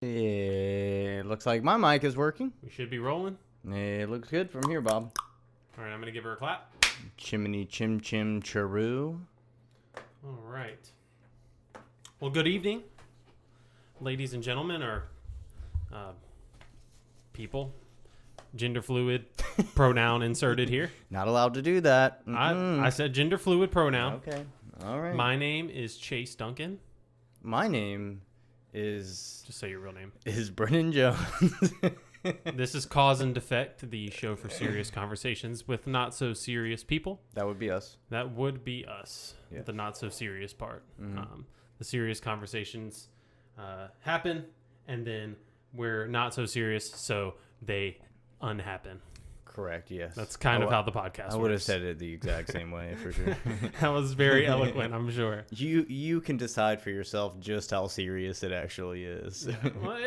It looks like my mic is working. We should be rolling. It looks good from here, Bob. All right, I'm going to give her a clap. Chimney chim chim chiroo. All right. Well, good evening, ladies and gentlemen, or people. Gender fluid pronoun inserted here. Not allowed to do that. I said gender fluid pronoun. Okay. All right. My name is Chase Duncan. My name is... Just say your real name. Is Brennen Jones. This is Cause and Defect, the show for serious conversations with not so serious people. That would be us. That would be us. Yeah. The not so serious part. Mm-hmm. The serious conversations happen, and then we're not so serious, so they unhappen. Correct, yes. That's kind of how the podcast works. I would have said it the exact same way, for sure. That was very eloquent, I'm sure. You can decide for yourself just how serious it actually is. Well,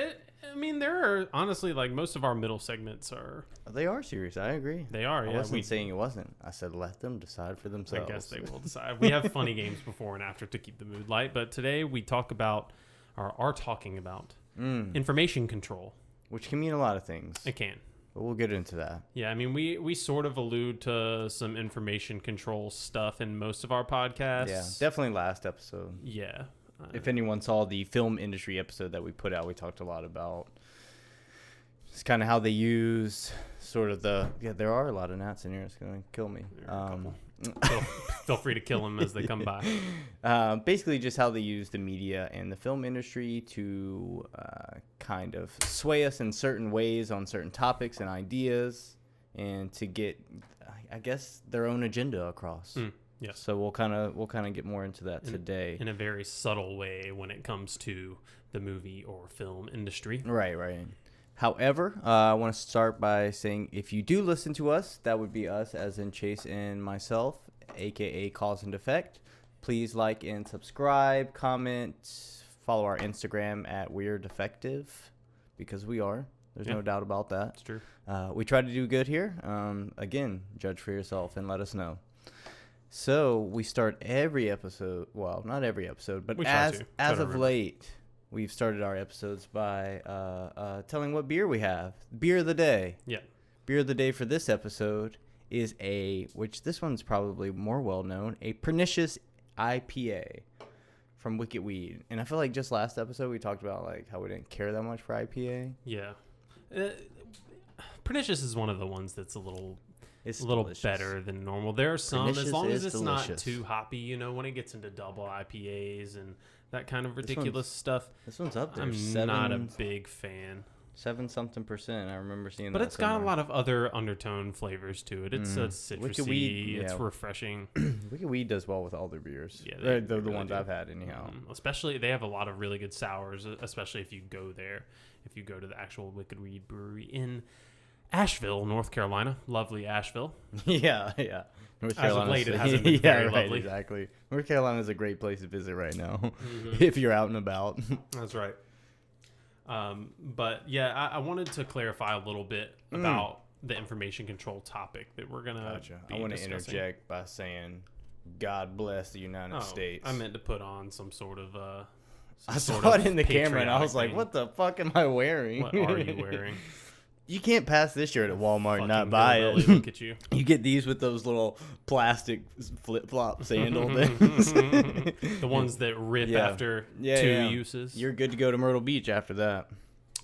there are, honestly, like, most of our middle segments are... They are serious, I agree. They are, yeah. I wasn't saying it wasn't. I said let them decide for themselves. I guess they will decide. We have funny games before and after to keep the mood light, but today we talk about, or are talking about, information control. Which can mean a lot of things. It can. But we'll get into that. Yeah, I mean, we sort of allude to some information control stuff in most of our podcasts. Yeah, definitely last episode. Yeah. If anyone saw the film industry episode that we put out, we talked a lot about it's kind of how they use sort of there are a lot of gnats in here. It's going to kill me. Feel free to kill them as they come by. Basically just how they use the media and the film industry to kind of sway us in certain ways on certain topics and ideas and to get, I guess, their own agenda across. Yes. So we'll kind of get more into that today. In a very subtle way when it comes to the movie or film industry. Right. However, I want to start by saying if you do listen to us, that would be us as in Chase and myself, a.k.a. Cause and Defect. Please like and subscribe, comment, follow our Instagram at We're Defective, because we are. There's no doubt about that. It's true. We try to do good here. Again, judge for yourself and let us know. So we start every episode, well, not every episode, but as of late, we've started our episodes by telling what beer we have. Beer of the day. Yeah. Beer of the day for this episode is which this one's probably more well known, a pernicious IPA from Wicked Weed. And I feel like just last episode we talked about like how we didn't care that much for IPA. Yeah. Pernicious is one of the ones that's a little delicious. Better than normal. There are some, Pernicious as long as it's delicious. not too hoppy, when it gets into double IPAs and that kind of ridiculous stuff. This one's up there. I'm not a big fan. 7-something%. I remember seeing that. But it's got a lot of other undertone flavors to it. It's citrusy. Weed, it's refreshing. Wicked Weed does well with all their beers. Yeah, they're they the really ones do. I've had anyhow. Especially, they have a lot of really good sours, especially if you go there. If you go to the actual Wicked Weed brewery in Asheville, North Carolina. Lovely Asheville. Yeah. North Carolina. As of late, it hasn't been very lovely. Exactly. North Carolina is a great place to visit right now if you're out and about. That's right. But yeah, I wanted to clarify a little bit about the information control topic that we're gonna. Gotcha. Be I want to discussing. interject by saying, "God bless the United States." I meant to put on some sort of. I saw it in the camera and I was like, thing. "What the fuck am I wearing? What are you wearing?" You can't pass this shirt at Walmart and not Fucking buy hillbilly, it. Look at you. You get these with those little plastic flip-flop sandal things. The ones that rip after two uses. You're good to go to Myrtle Beach after that.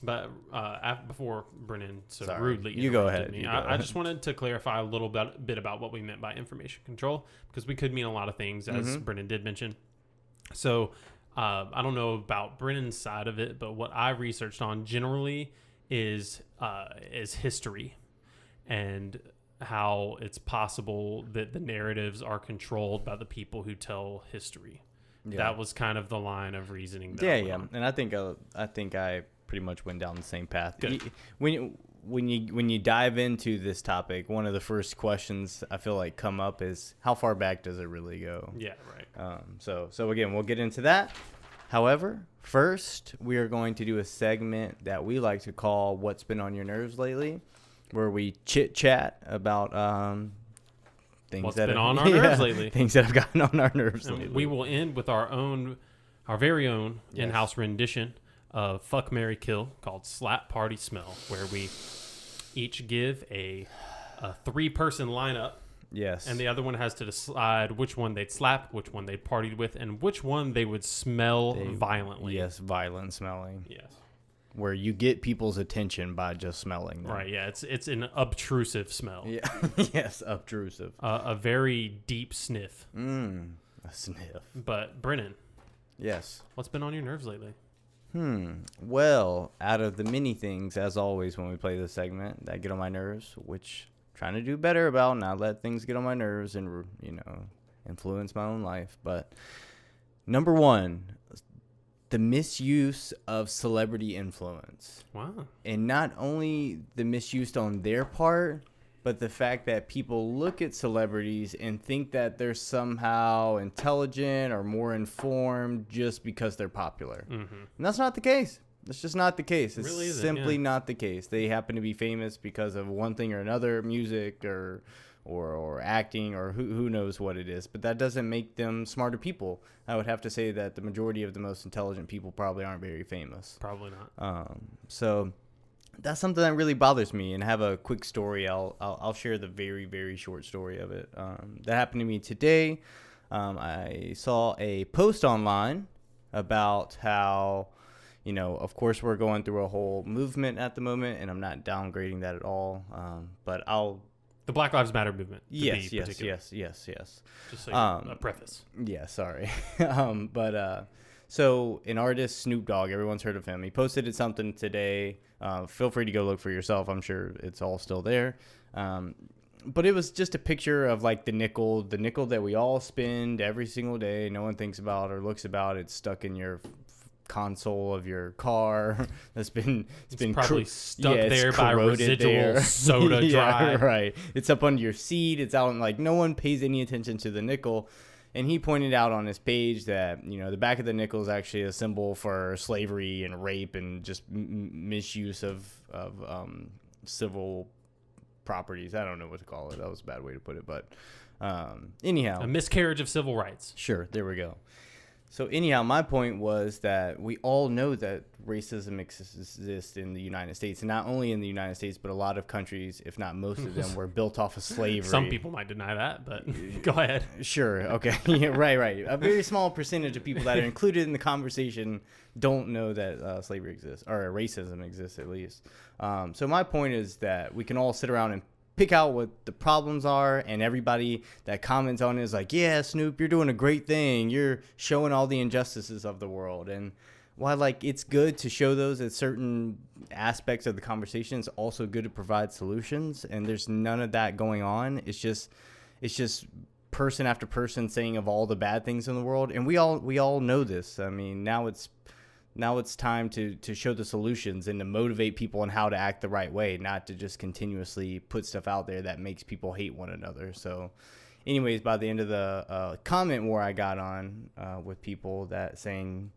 But before Brennan Sorry. rudely You go interrupted ahead. me, I just wanted to clarify a little bit about what we meant by information control, because we could mean a lot of things, as Brennan did mention. So I don't know about Brennan's side of it, but what I researched on generally is history and how it's possible that the narratives are controlled by the people who tell history. Yeah. That was kind of the line of reasoning. Yeah. And I think I pretty much went down the same path. Good. When you dive into this topic, one of the first questions I feel like come up is how far back does it really go? Yeah, right. So again, we'll get into that. However, first, we are going to do a segment that we like to call What's Been on Your Nerves Lately, where we chit-chat about things What's that been have, on our nerves lately. Things that have gotten on our nerves lately. We will end with our very own in-house rendition of Fuck, Marry, Kill called Slap Party Smell, where we each give a 3-person lineup. Yes. And the other one has to decide which one they'd slap, which one they'd partied with, and which one they would smell violently. Yes, violent smelling. Yes. Where you get people's attention by just smelling them. Right, yeah. It's an obtrusive smell. Yeah. Yes, obtrusive. A very deep sniff. A sniff. But, Brennan. Yes. What's been on your nerves lately? Well, out of the many things, as always, when we play this segment that get on my nerves, which I'm trying to do better about, not let things get on my nerves and, influence my own life. But number one, the misuse of celebrity influence. Wow. And not only the misuse on their part, but the fact that people look at celebrities and think that they're somehow intelligent or more informed just because they're popular. Mm-hmm. And that's not the case. That's just not the case. It's really simply not the case. They happen to be famous because of one thing or another, music or acting or who knows what it is. But that doesn't make them smarter people. I would have to say that the majority of the most intelligent people probably aren't very famous. Probably not. So that's something that really bothers me. And I have a quick story. I'll share the very, very short story of it. That happened to me today. I saw a post online about how, of course we're going through a whole movement at the moment, and I'm not downgrading that at all. But the Black Lives Matter movement. Yes. Just so a preface. Yeah, sorry. So an artist, Snoop Dogg, everyone's heard of him. He posted something today. Feel free to go look for yourself. I'm sure it's all still there. But it was just a picture of like the nickel that we all spend every single day. No one thinks about or looks about. It's stuck in your console of your car. It's been probably stuck there by residual soda dry. Right. It's up under your seat. It's out, and no one pays any attention to the nickel. And he pointed out on his page that the back of the nickel is actually a symbol for slavery and rape and just misuse of civil properties. I don't know what to call it. That was a bad way to put it, but anyhow, a miscarriage of civil rights. Sure, there we go. So anyhow, my point was that we all know that racism exists in the United States, and not only in the United States, but a lot of countries, if not most of them, were built off of slavery. Some people might deny that, but go ahead. Sure. Okay. Yeah, right. A very small percentage of people that are included in the conversation don't know that slavery exists, or racism exists at least. So my point is that we can all sit around and pick out what the problems are, and everybody that comments on it is like, yeah, Snoop, you're doing a great thing. You're showing all the injustices of the world. And while it's good to show those at certain aspects of the conversation, it's also good to provide solutions. And there's none of that going on. It's just person after person saying of all the bad things in the world. And we all know this. I mean, now it's time to show the solutions and to motivate people on how to act the right way, not to just continuously put stuff out there that makes people hate one another. So anyways, by the end of the comment war I got on with people that saying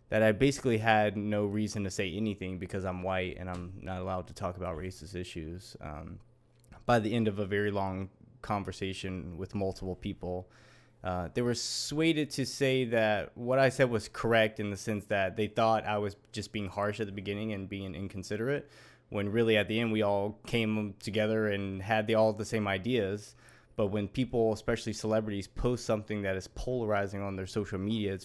that I basically had no reason to say anything because I'm white and I'm not allowed to talk about racist issues. By the end of a very long conversation with multiple people, they were swayed to say that what I said was correct in the sense that they thought I was just being harsh at the beginning and being inconsiderate, when really at the end we all came together and had all the same ideas. But when people, especially celebrities, post something that is polarizing on their social media,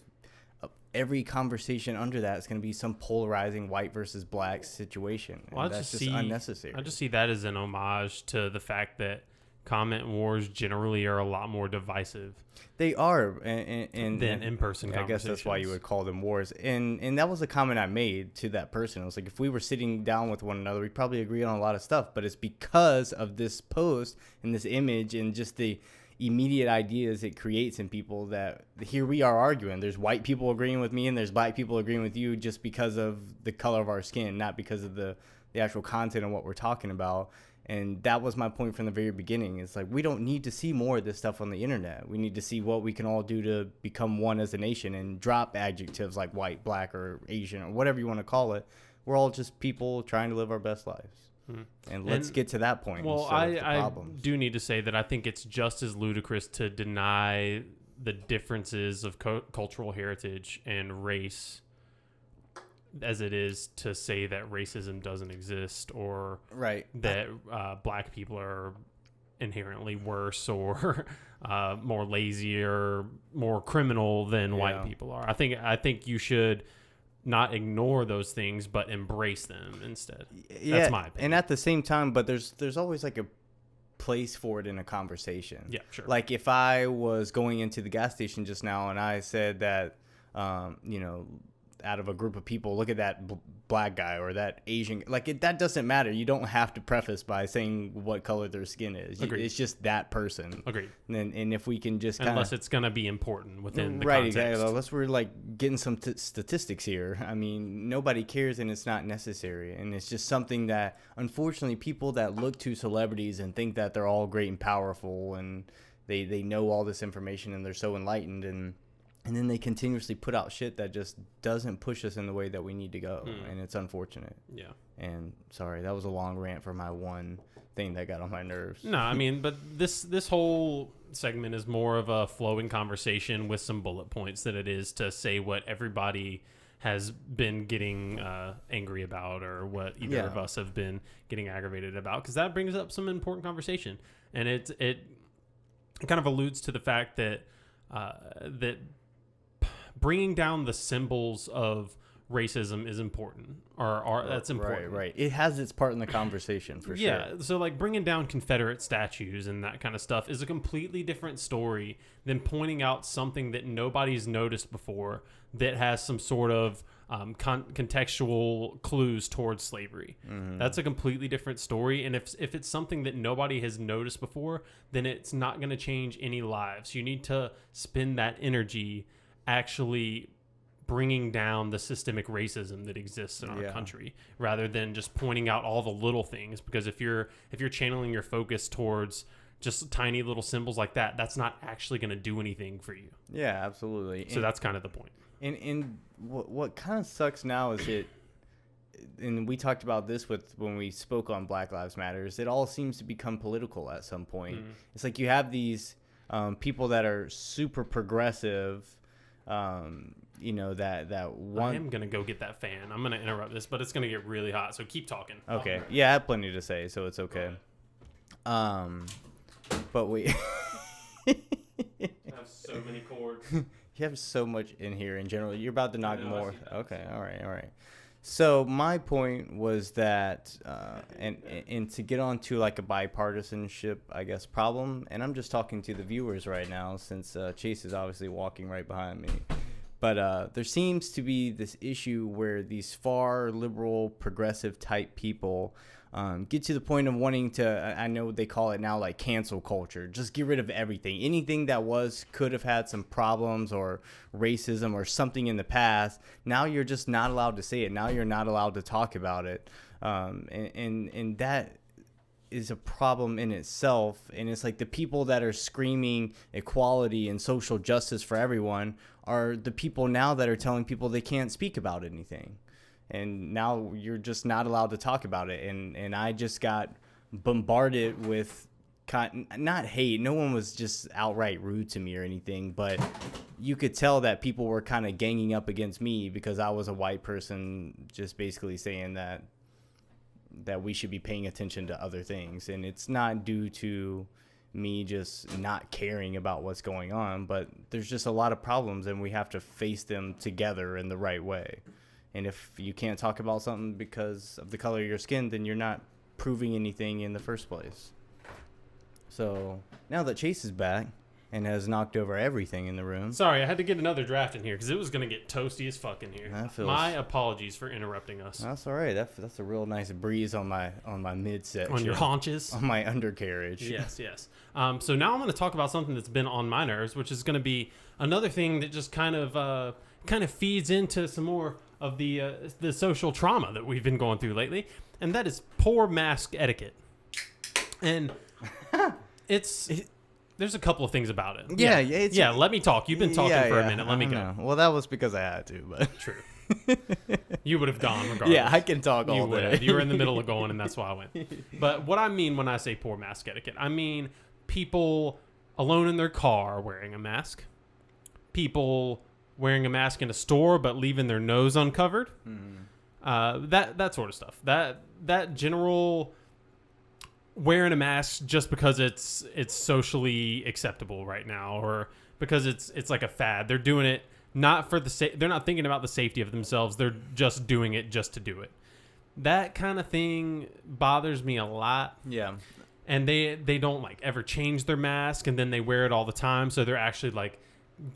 every conversation under that is going to be some polarizing white versus black situation. Well, that's just unnecessary. I just see that as an homage to the fact that comment wars generally are a lot more divisive. They are, and than in-person conversations. I guess that's why you would call them wars. And that was a comment I made to that person. I was like, if we were sitting down with one another, we'd probably agree on a lot of stuff. But it's because of this post and this image and just the immediate ideas it creates in people that here we are arguing. There's white people agreeing with me and there's black people agreeing with you just because of the color of our skin, not because of the actual content and what we're talking about. And that was my point from the very beginning. It's like, we don't need to see more of this stuff on the internet. We need to see what we can all do to become one as a nation and drop adjectives like white, black, or Asian, or whatever you want to call it. We're all just people trying to live our best lives. And let's get to that point. Well, I do need to say that I think it's just as ludicrous to deny the differences of cultural heritage and race as it is to say that racism doesn't exist, or right, that black people are inherently worse or more lazy or more criminal than white people are. I think you should not ignore those things, but embrace them instead. Yeah, that's my opinion. And at the same time, but there's always like a place for it in a conversation. Yeah, sure. Like if I was going into the gas station just now and I said that, you know, out of a group of people, look at that black guy or that Asian, like that doesn't matter. You don't have to preface by saying what color their skin is. Agreed. It's just that person. Agreed. And if we can just unless it's going to be important within the right, context. exactly. Unless we're like getting some statistics here. I mean, nobody cares and it's not necessary. And it's just something that, unfortunately, people that look to celebrities and think that they're all great and powerful and they know all this information and they're so enlightened, and then they continuously put out shit that just doesn't push us in the way that we need to go. And it's unfortunate. Yeah. And sorry, that was a long rant for my one thing that got on my nerves. No, I mean, but this whole segment is more of a flowing conversation with some bullet points than it is to say what everybody has been getting angry about or what either of us have been getting aggravated about, because that brings up some important conversation. And it kind of alludes to the fact that that bringing down the symbols of racism is important, or that's important. Right. It has its part in the conversation for sure. Yeah, so like bringing down Confederate statues and that kind of stuff is a completely different story than pointing out something that nobody's noticed before that has some sort of contextual clues towards slavery. Mm-hmm. That's a completely different story, and if it's something that nobody has noticed before, then it's not going to change any lives. You need to spend that energy actually bringing down the systemic racism that exists in our country, rather than just pointing out all the little things. Because if you're channeling your focus towards just tiny little symbols like that, that's not actually going to do anything for you. Yeah, absolutely. So that's kind of the point. And what kind of sucks now is and we talked about this when we spoke on Black Lives Matter, is it all seems to become political at some point. It's like you have these people that are super progressive, you know, that one. I am gonna go get that fan. I'm gonna interrupt this, but it's gonna get really hot, so keep talking. Okay. Yeah, I have plenty to say, so it's okay. But we I have so many cords. You have so much in here in general. You're about to knock more. Okay. All right. So my point was that, and to get on to like a bipartisanship, I guess, problem, and I'm just talking to the viewers right now since Chase is obviously walking right behind me. But there seems to be this issue where these far liberal, progressive type people get to the point of wanting to, I know they call it now like cancel culture, just get rid of everything. Anything that could have had some problems or racism or something in the past, now you're just not allowed to say it. Now you're not allowed to talk about it. And that is a problem in itself. And it's like the people that are screaming equality and social justice for everyone are the people now that are telling people they can't speak about anything. And now you're just not allowed to talk about it. And I just got bombarded with not hate. No one was just outright rude to me or anything, but you could tell that people were kind of ganging up against me because I was a white person, just basically saying that we should be paying attention to other things. And it's not due to me just not caring about what's going on, but there's just a lot of problems and we have to face them together in the right way. And if you can't talk about something because of the color of your skin, then you're not proving anything in the first place. So now that Chase is back and has knocked over everything in the room. Sorry, I had to get another draft in here because it was going to get toasty as fuck in here. My apologies for interrupting us. That's all right. That's a real nice breeze on my midsection. On your haunches? On my undercarriage. Yes. So now I'm going to talk about something that's been on my nerves, which is going to be another thing that just kind of feeds into some more of the social trauma that we've been going through lately, and that is poor mask etiquette. And there's a couple of things about it. Yeah. Let me talk. You've been talking for a minute. Let me go. Know. Well, that was because I had to, but true. You would have gone regardless. Yeah, I can talk all day. You were in the middle of going, and that's why I went. But what I mean when I say poor mask etiquette, I mean people alone in their car wearing a mask, people wearing a mask in a store but leaving their nose uncovered, That sort of stuff. That general wearing a mask just because it's socially acceptable right now, or because it's like a fad. They're doing it not for they're not thinking about the safety of themselves. They're just doing it just to do it. That kind of thing bothers me a lot. Yeah. And they don't like ever change their mask, and then they wear it all the time, so they're actually like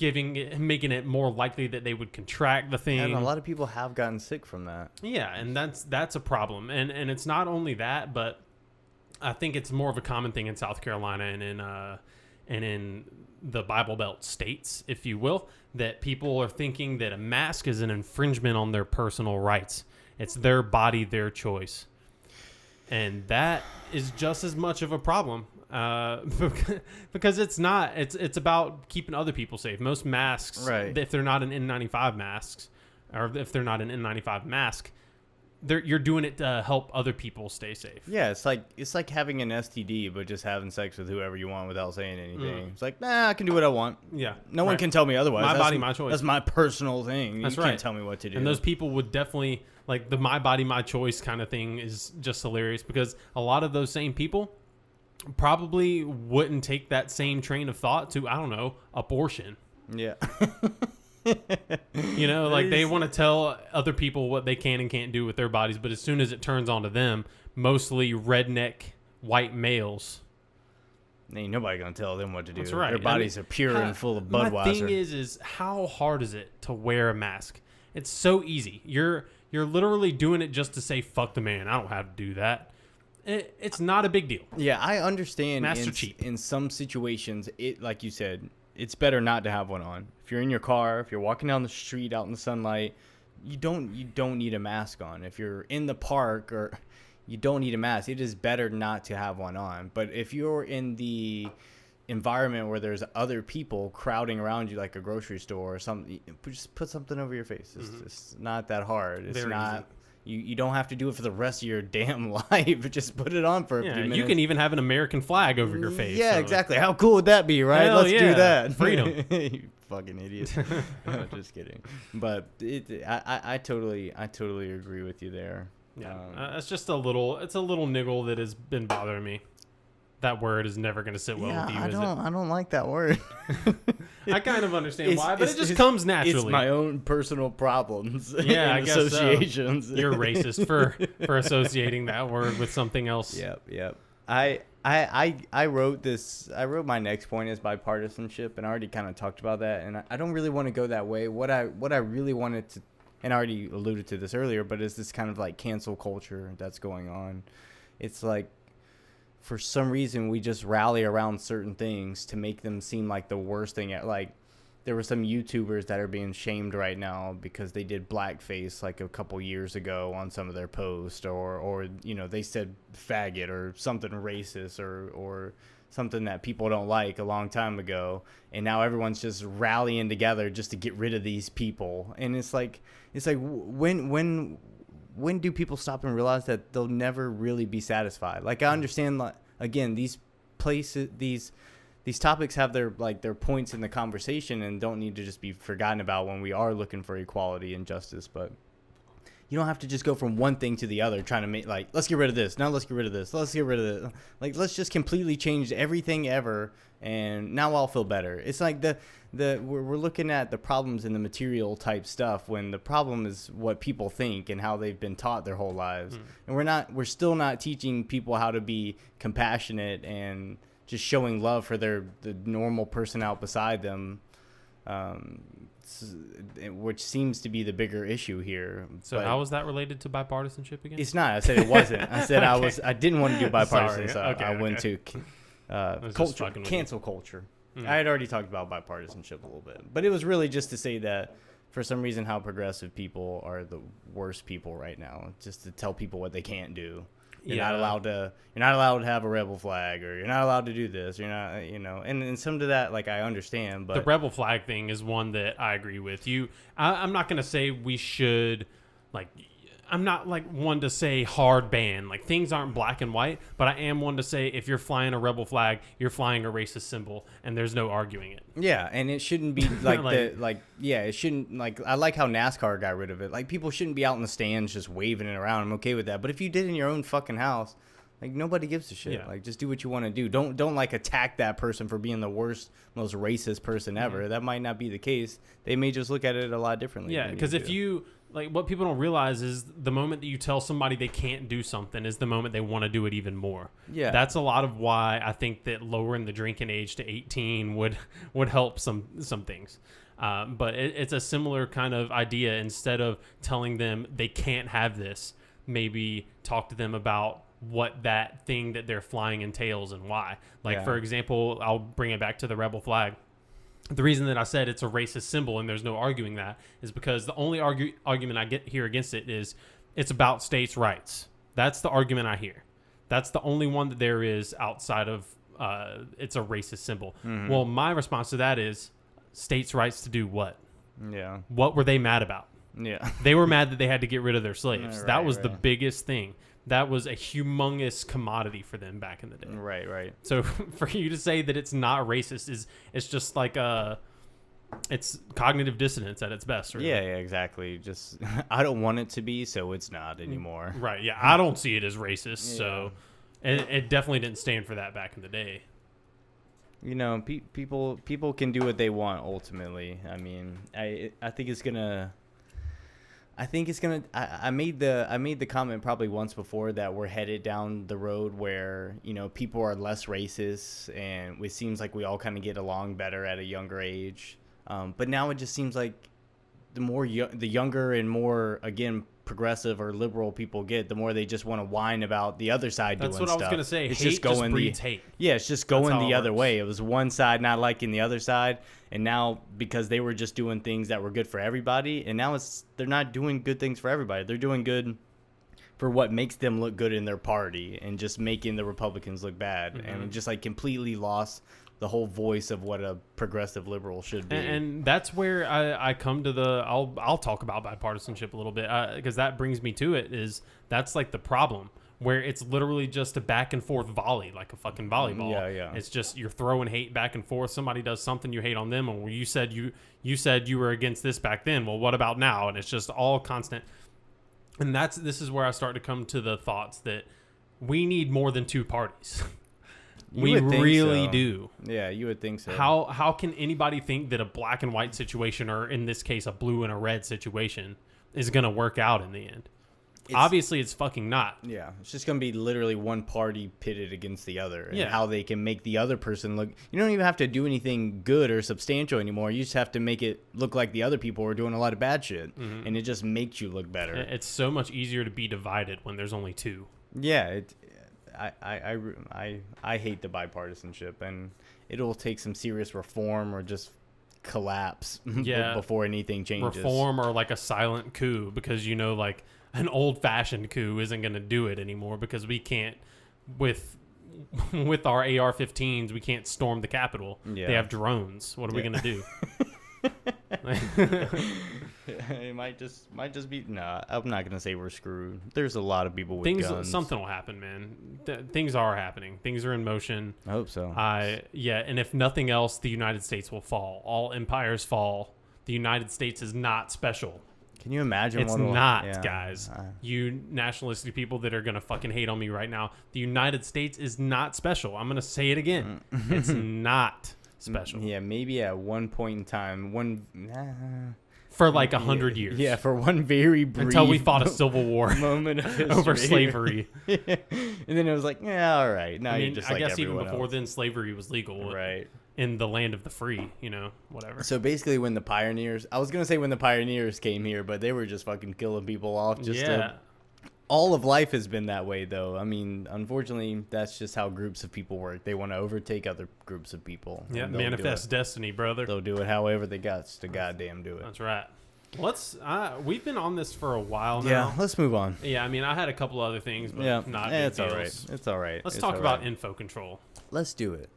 making it more likely that they would contract the thing. And a lot of people have gotten sick from that. Yeah, and that's a problem. And it's not only that, but I think it's more of a common thing in South Carolina and in the Bible Belt states, if you will, that people are thinking that a mask is an infringement on their personal rights. It's their body, their choice. And that is just as much of a problem because it's not. It's about keeping other people safe. Most masks, right, if they're not an N95 masks, or if they're not an N95 mask, you're doing it to help other people stay safe. Yeah, it's like having an STD, but just having sex with whoever you want without saying anything. It's like, nah, I can do what I want. Yeah, no one can tell me otherwise. My body, my choice. That's my personal thing. That's you right. Can't tell me what to do. And those people would definitely like the my body, my choice kind of thing is just hilarious because a lot of those same people probably wouldn't take that same train of thought to, I don't know, abortion. Yeah. You know, like they want to tell other people what they can and can't do with their bodies, but as soon as it turns onto them, mostly redneck white males, ain't nobody gonna tell them what to do. That's right. Their bodies are pure and full of Budweiser. My thing is how hard is it to wear a mask? It's so easy. You're literally doing it just to say fuck the man. I don't have to do that. It's not a big deal. Yeah, I understand. Masks are cheap. In some situations, it like you said, it's better not to have one on. If you're in your car, if you're walking down the street out in the sunlight, you don't need a mask on. If you're in the park, or you don't need a mask. It is better not to have one on. But if you're in the environment where there's other people crowding around you, like a grocery store or something, just put something over your face. It's not that hard. It's very not. Easy. You don't have to do it for the rest of your damn life. Just put it on for a few minutes. You can even have an American flag over your face. Yeah, so. Exactly. How cool would that be, right? Hell Let's do that. Freedom. You fucking idiot. Just kidding. But I totally agree with you there. Yeah, it's just a little niggle that has been bothering me. That word is never going to sit well with you, is it? I don't like that word. I kind of understand why, but it just comes naturally. It's my own personal problems. Yeah, I guess associations. So. You're racist for associating that word with something else. Yep. I wrote this. I wrote my next point as bipartisanship, and I already kind of talked about that. And I don't really want to go that way. What I really wanted to, and I already alluded to this earlier, but it's this kind of like cancel culture that's going on. It's like, for some reason, we just rally around certain things to make them seem like the worst thing. Like, there were some YouTubers that are being shamed right now because they did blackface like a couple years ago on some of their posts, or you know, they said faggot or something racist or something that people don't like a long time ago, and now everyone's just rallying together just to get rid of these people. And it's like when do people stop and realize that they'll never really be satisfied? Like, I understand, like, again, these places, these topics have their points in the conversation and don't need to just be forgotten about when we are looking for equality and justice. But you don't have to just go from one thing to the other trying to make, like, let's get rid of this, now let's get rid of this, let's get rid of this. Like, let's just completely change everything ever, and now I'll feel better. It's like we're looking at the problems in the material type stuff when the problem is what people think and how they've been taught their whole lives. And we're still not teaching people how to be compassionate and just showing love for the normal person out beside them, which seems to be the bigger issue here. So how is that related to bipartisanship again? It's not. I said it wasn't. I said Okay. I didn't want to do bipartisan, so Okay, I went to cancel culture. I had already talked about bipartisanship a little bit, but it was really just to say that for some reason how progressive people are the worst people right now, just to tell people what they can't do. You're not allowed to have a rebel flag, or you're not allowed to do this. You're not, and some of that, like, I understand, but the rebel flag thing is one that I agree with you. I'm not going to say we should, like, I'm not like one to say hard ban. Like things aren't black and white, but I am one to say if you're flying a rebel flag, you're flying a racist symbol, and there's no arguing it. Yeah, and it shouldn't be like Like- it shouldn't like. I like how NASCAR got rid of it. Like people shouldn't be out in the stands just waving it around. I'm okay with that. But if you did it in your own fucking house, like nobody gives a shit. Yeah. Like just do what you want to do. Don't like attack that person for being the worst, most racist person ever. That might not be the case. They may just look at it a lot differently. Yeah, because if you like, what people don't realize is the moment that you tell somebody they can't do something is the moment they want to do it even more. Yeah. That's a lot of why I think that lowering the drinking age to 18 would help some things. But it's a similar kind of idea. Instead of telling them they can't have this, maybe talk to them about what that thing that they're flying entails and why. Like, for example, I'll bring it back to the rebel flag. The reason that I said it's a racist symbol and there's no arguing that is because the only argument I get here against it is it's about states' rights. That's the argument I hear. That's the only one that there is outside of it's a racist symbol. Mm-hmm. Well, my response to that is states' rights to do what? Yeah. What were they mad about? Yeah. They were mad that they had to get rid of their slaves. Right, that was the right. biggest thing. That was a humongous commodity for them back in the day. Right. So for you to say that it's not racist it's just like it's cognitive dissonance at its best. Really. Yeah, exactly. Just I don't want it to be, so it's not anymore. Right. Yeah, I don't see it as racist. So it definitely didn't stand for that back in the day. You know, people can do what they want ultimately. I mean, I think it's gonna. I made the comment probably once before that we're headed down the road where, you know, people are less racist and it seems like we all kind of get along better at a younger age. But now it just seems like the younger and more, again, progressive or liberal people get, the more they just want to whine about the other side doing stuff. That's what I was going to say. It's Hate just breeds hate. Yeah, it's just going the other works. way. It was one side not liking the other side, and now because they were just doing things that were good for everybody, and now they're not doing good things for everybody. They're doing good for what makes them look good in their party and just making the Republicans look bad. Mm-hmm. And just like completely lost the whole voice of what a progressive liberal should be. And that's where I come to I'll talk about bipartisanship a little bit because that brings me to it. Is that's like the problem where it's literally just a back and forth volley, like a fucking volleyball. Yeah. It's just you're throwing hate back and forth. Somebody does something, you hate on them, and you said you were against this back then. Well, what about now? And it's just all constant. And this is where I start to come to the thoughts that we need more than two parties. We really do. Yeah, you would think so. How can anybody think that a black and white situation, or in this case, a blue and a red situation, is going to work out in the end? Obviously, it's fucking not. Yeah, it's just going to be literally one party pitted against the other. And how they can make the other person look. You don't even have to do anything good or substantial anymore. You just have to make it look like the other people are doing a lot of bad shit. Mm-hmm. And it just makes you look better. It's so much easier to be divided when there's only two. Yeah, I hate the bipartisanship, and it'll take some serious reform or just collapse before anything changes. Reform or like a silent coup, because like an old-fashioned coup isn't going to do it anymore because we can't with our AR-15s we can't storm the Capitol. Yeah. They have drones. What are we going to do? It might just be I'm not gonna say we're screwed. There's a lot of people with guns. Something will happen, man. Things are happening. Things are in motion. I hope so. And if nothing else, the United States will fall. All empires fall. The United States is not special. Can you imagine? It's not, guys. You nationalistic people that are gonna fucking hate on me right now. The United States is not special. I'm gonna say it again. It's not special. Yeah, maybe at one point in time, for like 100 years. Yeah, for one very brief until we fought a civil war moment of history. over slavery. And then it was like, yeah, all right. Now you're just I like guess even before else. then, slavery was legal. Right. In the land of the free, whatever. So basically when the pioneers came here, but they were just fucking killing people off. All of life has been that way, though. I mean, unfortunately, that's just how groups of people work. They want to overtake other groups of people. Yeah, manifest destiny, brother. They'll do it however they got to goddamn do it. That's right. We've been on this for a while now. Yeah, let's move on. Yeah, I mean, I had a couple other things, but not big it's deals. all right. It's all right. Let's talk about info control. Let's do it.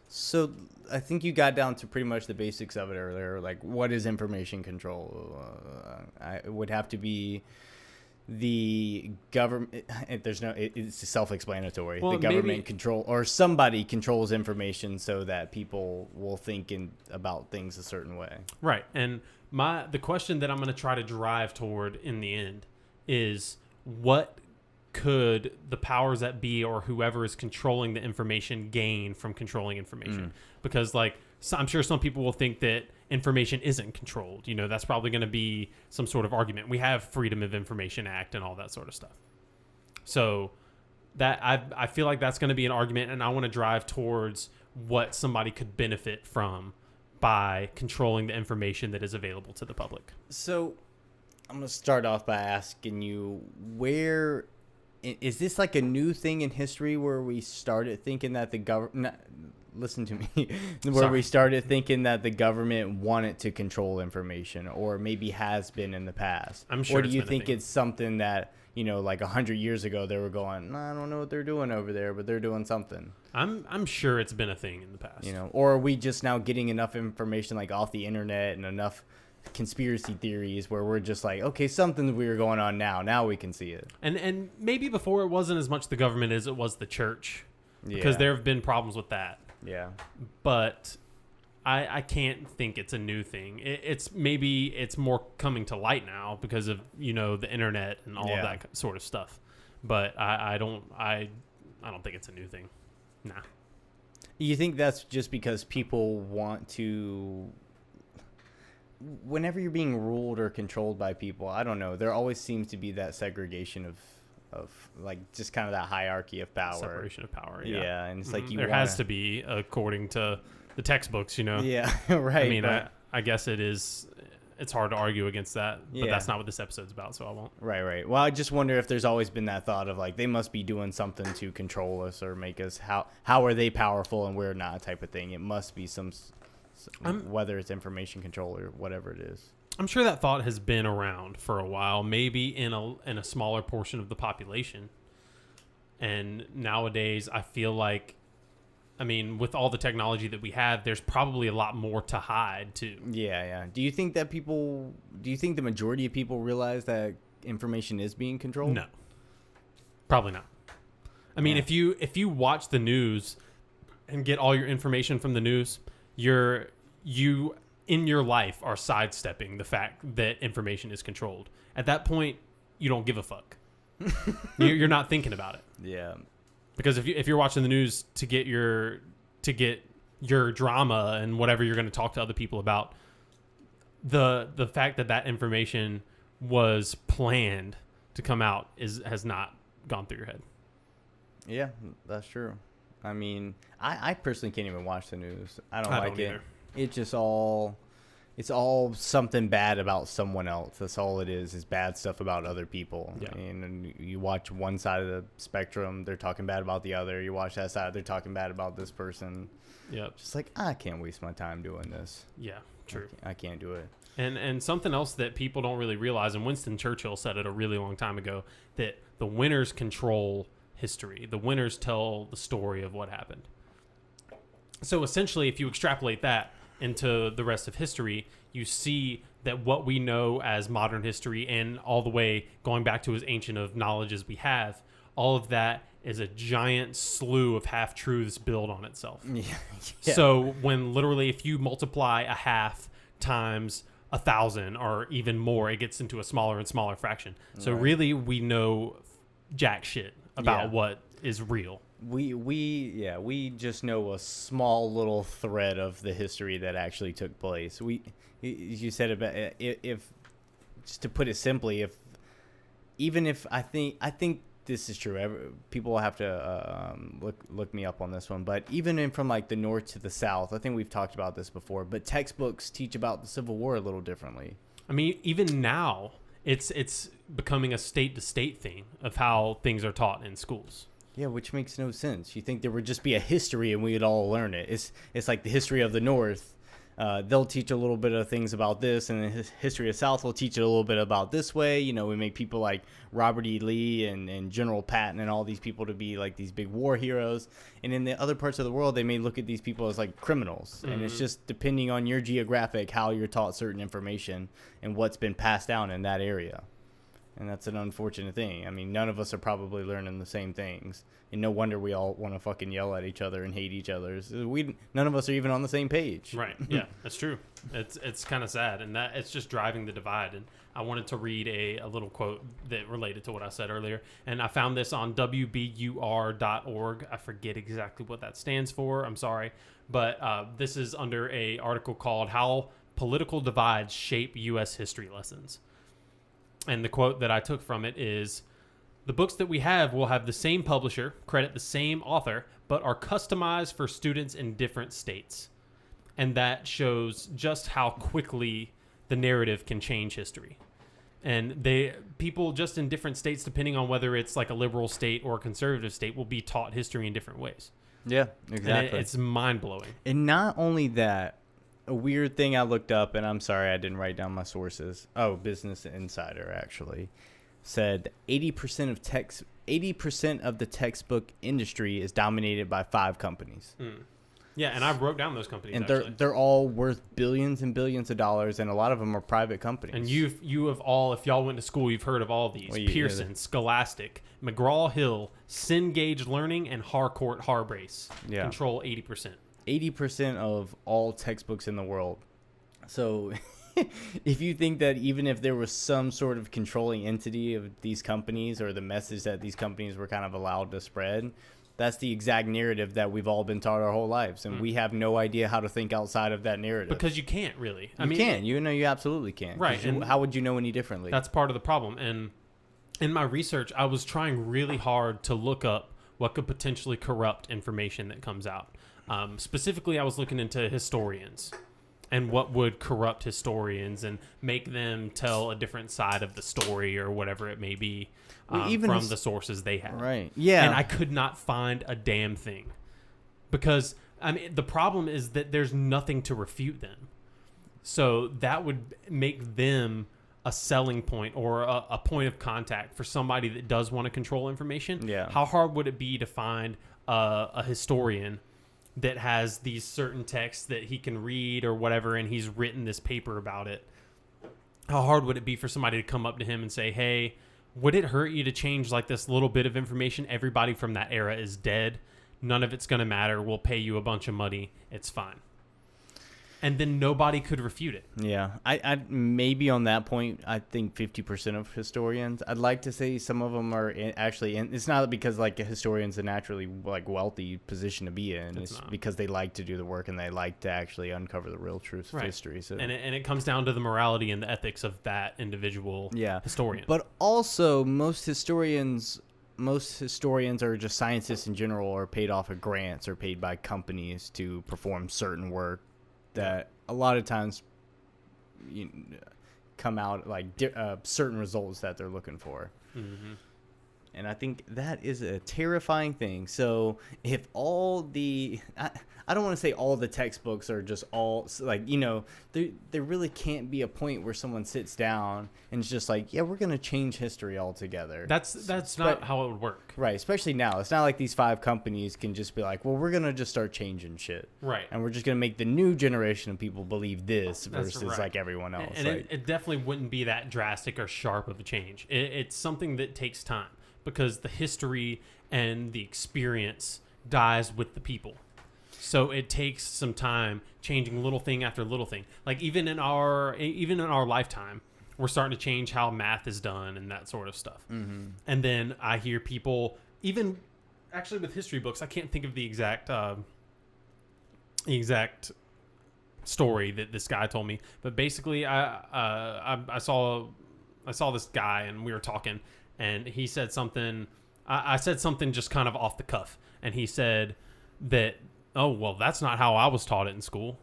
So I think you got down to pretty much the basics of it earlier. Like, what is information control? It would have to be the government, it's self-explanatory. Well, the government maybe, control, or somebody controls information so that people will think about things a certain way. right. And the question that I'm going to try to drive toward in the end is, what could the powers that be or whoever is controlling the information gain from controlling information? Because I'm sure some people will think that information isn't controlled. That's probably going to be some sort of argument. We have Freedom of Information Act and all that sort of stuff. So that I feel like that's going to be an argument, and I want to drive towards what somebody could benefit from by controlling the information that is available to the public. So I'm going to start off by asking you, where is this like a new thing in history where we started thinking that the government, listen to me, where we started thinking that the government wanted to control information, or maybe has been in the past? I'm sure. Or do you think it's something that, like 100 years ago they were going, I don't know what they're doing over there, but they're doing something? I'm sure it's been a thing in the past. Or are we just now getting enough information like off the internet and enough conspiracy theories where we're just like, okay, something's weird going on now we can see it? And maybe before it wasn't as much the government as it was the church, because there have been problems with that. Yeah. But I can't think it's a new thing. It's more coming to light now because of the internet and all of that sort of stuff. But I don't think it's a new thing. Nah. You think that's just because people want to, whenever you're being ruled or controlled by people, I don't know, there always seems to be that segregation of like just kind of that hierarchy of power. Separation of power, yeah. And it's like has to be, according to the textbooks, Yeah, right. I mean, I guess it's hard to argue against that, but that's not what this episode's about, so I won't. Right. Well, I just wonder if there's always been that thought of like, they must be doing something to control us or make us, how are they powerful and we're not, type of thing. It must be some whether it's information control or whatever it is. I'm sure that thought has been around for a while, maybe in a smaller portion of the population. And nowadays, I feel like, with all the technology that we have, there's probably a lot more to hide too. Yeah. Do you think the majority of people realize that information is being controlled? No, probably not. If you watch the news and get all your information from the news, you in your life are sidestepping the fact that information is controlled. At that point, you don't give a fuck. You're not thinking about it. Yeah. Because if you're watching the news to get your drama and whatever you're going to talk to other people about, the fact that information was planned to come out has not gone through your head. Yeah, that's true. I personally can't even watch the news. I don't like it. Either. It's just it's all something bad about someone else. That's all it is bad stuff about other people. Yeah. And you watch one side of the spectrum, they're talking bad about the other. You watch that side, they're talking bad about this person. Yep. Just like, I can't waste my time doing this. Yeah, true. I can't do it. And something else that people don't really realize, and Winston Churchill said it a really long time ago, that the winners control history. The winners tell the story of what happened. So essentially, if you extrapolate that into the rest of history, you see that what we know as modern history, and all the way going back to as ancient of knowledge as we have, all of that is a giant slew of half-truths built on itself. Yeah. So when literally, if you multiply a half times 1,000 or even more, it gets into a smaller and smaller fraction. So really, we know jack shit about what is real. We just know a small little thread of the history that actually took place. You said about, if just to put it simply, I think this is true. People will have to look me up on this one, but even from like the north to the south, I think we've talked about this before. But textbooks teach about the Civil War a little differently. Even now, it's becoming a state to state thing of how things are taught in schools. Yeah, which makes no sense. You think there would just be a history and we'd all learn it. It's like the history of the North. They'll teach a little bit of things about this, and the history of South will teach it a little bit about this way. We make people like Robert E. Lee and General Patton and all these people to be like these big war heroes. And in the other parts of the world, they may look at these people as like criminals. Mm-hmm. And it's just depending on your geographic, how you're taught certain information and what's been passed down in that area. And that's an unfortunate thing. I mean, none of us are probably learning the same things. And no wonder we all want to fucking yell at each other and hate each other. None of us are even on the same page. Right. Yeah, that's true. It's kind of sad, and that it's just driving the divide. And I wanted to read a little quote that related to what I said earlier. And I found this on wbur.org. I forget exactly what that stands for. I'm sorry. But this is under a article called How Political Divides Shape U.S. History Lessons. And the quote that I took from it is, "The books that we have will have the same publisher, credit the same author, but are customized for students in different states." And that shows just how quickly the narrative can change history. And people just in different states, depending on whether it's like a liberal state or a conservative state, will be taught history in different ways. Yeah, exactly. And it's mind-blowing. And not only that, a weird thing I looked up, and I'm sorry I didn't write down my sources. Oh, Business Insider actually said 80% of the textbook industry is dominated by 5 companies. Yeah, and I wrote down those companies. And actually. they're all worth billions and billions of dollars, and a lot of them are private companies. And you have all, if y'all went to school, you've heard of all of these: Pearson, Scholastic, McGraw-Hill, Cengage Learning, and Harcourt Harbrace. Yeah. Control 80%. 80% of all textbooks in the world. So if you think that even if there was some sort of controlling entity of these companies, or the message that these companies were kind of allowed to spread, that's the exact narrative that we've all been taught our whole lives. And we have no idea how to think outside of that narrative. Because you can't really. You can. You absolutely can. Right. And how would you know any differently? That's part of the problem. And in my research, I was trying really hard to look up what could potentially corrupt information that comes out. Specifically, I was looking into historians and what would corrupt historians and make them tell a different side of the story or whatever it may be from the sources they have. Right. Yeah. And I could not find a damn thing because, I mean, the problem is that there's nothing to refute them. So that would make them a selling point or a point of contact for somebody that does want to control information. Yeah. How hard would it be to find a historian that has these certain texts that he can read or whatever, and he's written this paper about it? How hard would it be for somebody to come up to him and say, "Hey, would it hurt you to change like this little bit of information? Everybody from that era is dead. None of it's going to matter. We'll pay you a bunch of money. It's fine." And then nobody could refute it. Yeah. I maybe on that point, I think 50% of historians, I'd like to say some of them are actually in. It's not because like a historian's a naturally like wealthy position to be in. It's because they like to do the work and they like to actually uncover the real truths of history. So. And it comes down to the morality and the ethics of that individual historian. But also most historians are just scientists in general, or paid off of grants or paid by companies to perform certain work that a lot of times come out like certain results that they're looking for. Mm-hmm. And I think that is a terrifying thing. So if all the I don't want to say all the textbooks are just all like, there really can't be a point where someone sits down and it's just like, yeah, we're going to change history altogether. That's not how it would work. Right. Especially now. It's not like these 5 companies can just be like, well, we're going to just start changing shit. Right. And we're just going to make the new generation of people believe this versus right. like everyone else. And it definitely wouldn't be that drastic or sharp of a change. It's something that takes time because the history and the experience dies with the people. So it takes some time changing little thing after little thing. Like even in our lifetime, we're starting to change how math is done and that sort of stuff. Mm-hmm. And then I hear people, even actually with history books, I can't think of the exact story that this guy told me, but basically I saw this guy and we were talking, and he said something. I said something just kind of off the cuff, and he said that, "Oh, well, that's not how I was taught it in school."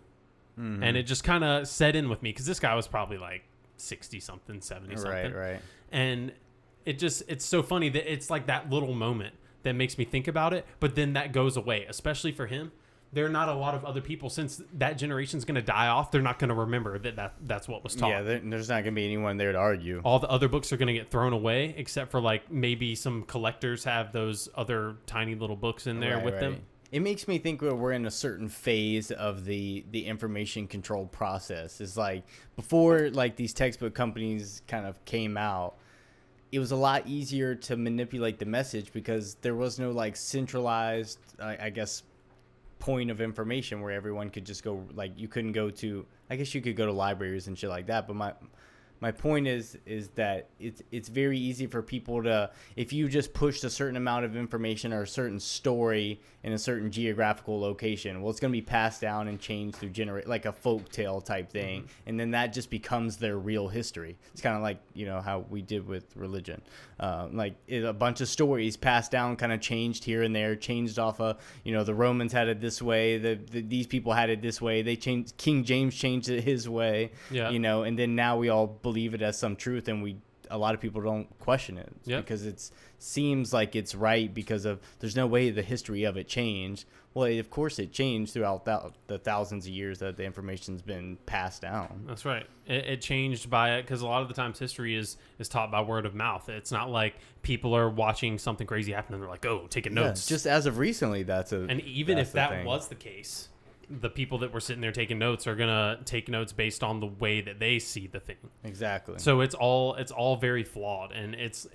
Mm-hmm. And it just kind of set in with me because this guy was probably like 60-something, 70-something. Right. And it's so funny that it's like that little moment that makes me think about it, but then that goes away, especially for him. There are not a lot of other people, since that generation's going to die off, they're not going to remember that's what was taught. Yeah, there's not going to be anyone there to argue. All the other books are going to get thrown away, except for like maybe some collectors have those other tiny little books in there with them. It makes me think we're in a certain phase of the information control process. It's like before like these textbook companies kind of came out, it was a lot easier to manipulate the message because there was no like centralized, I guess, point of information where everyone could just go. Like you couldn't go to, I guess you could go to libraries and shit like that, but my point is that it's very easy for people to, if you just pushed a certain amount of information or a certain story in a certain geographical location, well, it's going to be passed down and changed through like a folk tale type thing, and then that just becomes their real history. It's kind of like, you know, how we did with religion, a bunch of stories passed down, kind of changed here and there, changed off of, you know, the Romans had it this way, these people had it this way, they changed, King James changed it his way, you know, and then now we all believe it as some truth, and a lot of people don't question it because it seems like it's right because of there's no way the history of it changed. Well, of course it changed throughout the thousands of years that the information's been passed down. That's right. It changed by it because a lot of the times history is taught by word of mouth. It's not like people are watching something crazy happen and they're like, oh, taking notes. Just as of recently, and even if that was the case, the people that were sitting there taking notes are gonna take notes based on the way that they see the thing. Exactly. So it's all very flawed, and it's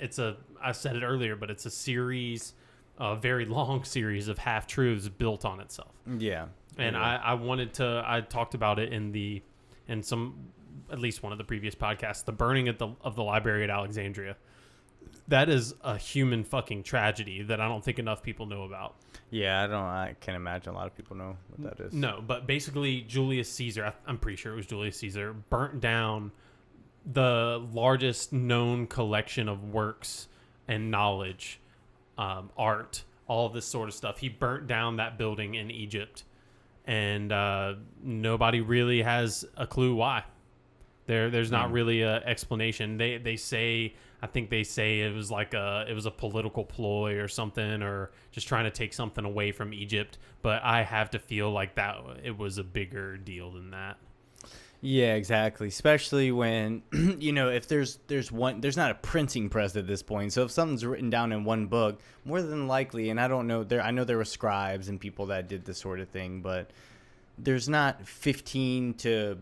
I said it earlier, but it's a series, a very long series of half truths built on itself. Yeah. And I talked about it in some, at least one of the previous podcasts, the burning of the library at Alexandria. That is a human fucking tragedy that I don't think enough people know about. Yeah, I can't imagine a lot of people know what that is. No, but basically Julius Caesar, I'm pretty sure it was Julius Caesar, burnt down the largest known collection of works and knowledge, art, all of this sort of stuff. He burnt down that building in Egypt, and nobody really has a clue why. There's not really an explanation. They say, I think they say it was a political ploy or something, or just trying to take something away from Egypt. But I have to feel like that it was a bigger deal than that. Yeah, exactly. Especially when, you know, if there's not a printing press at this point. So if something's written down in one book, more than likely, and I don't know, I know there were scribes and people that did this sort of thing, but there's not 15 to,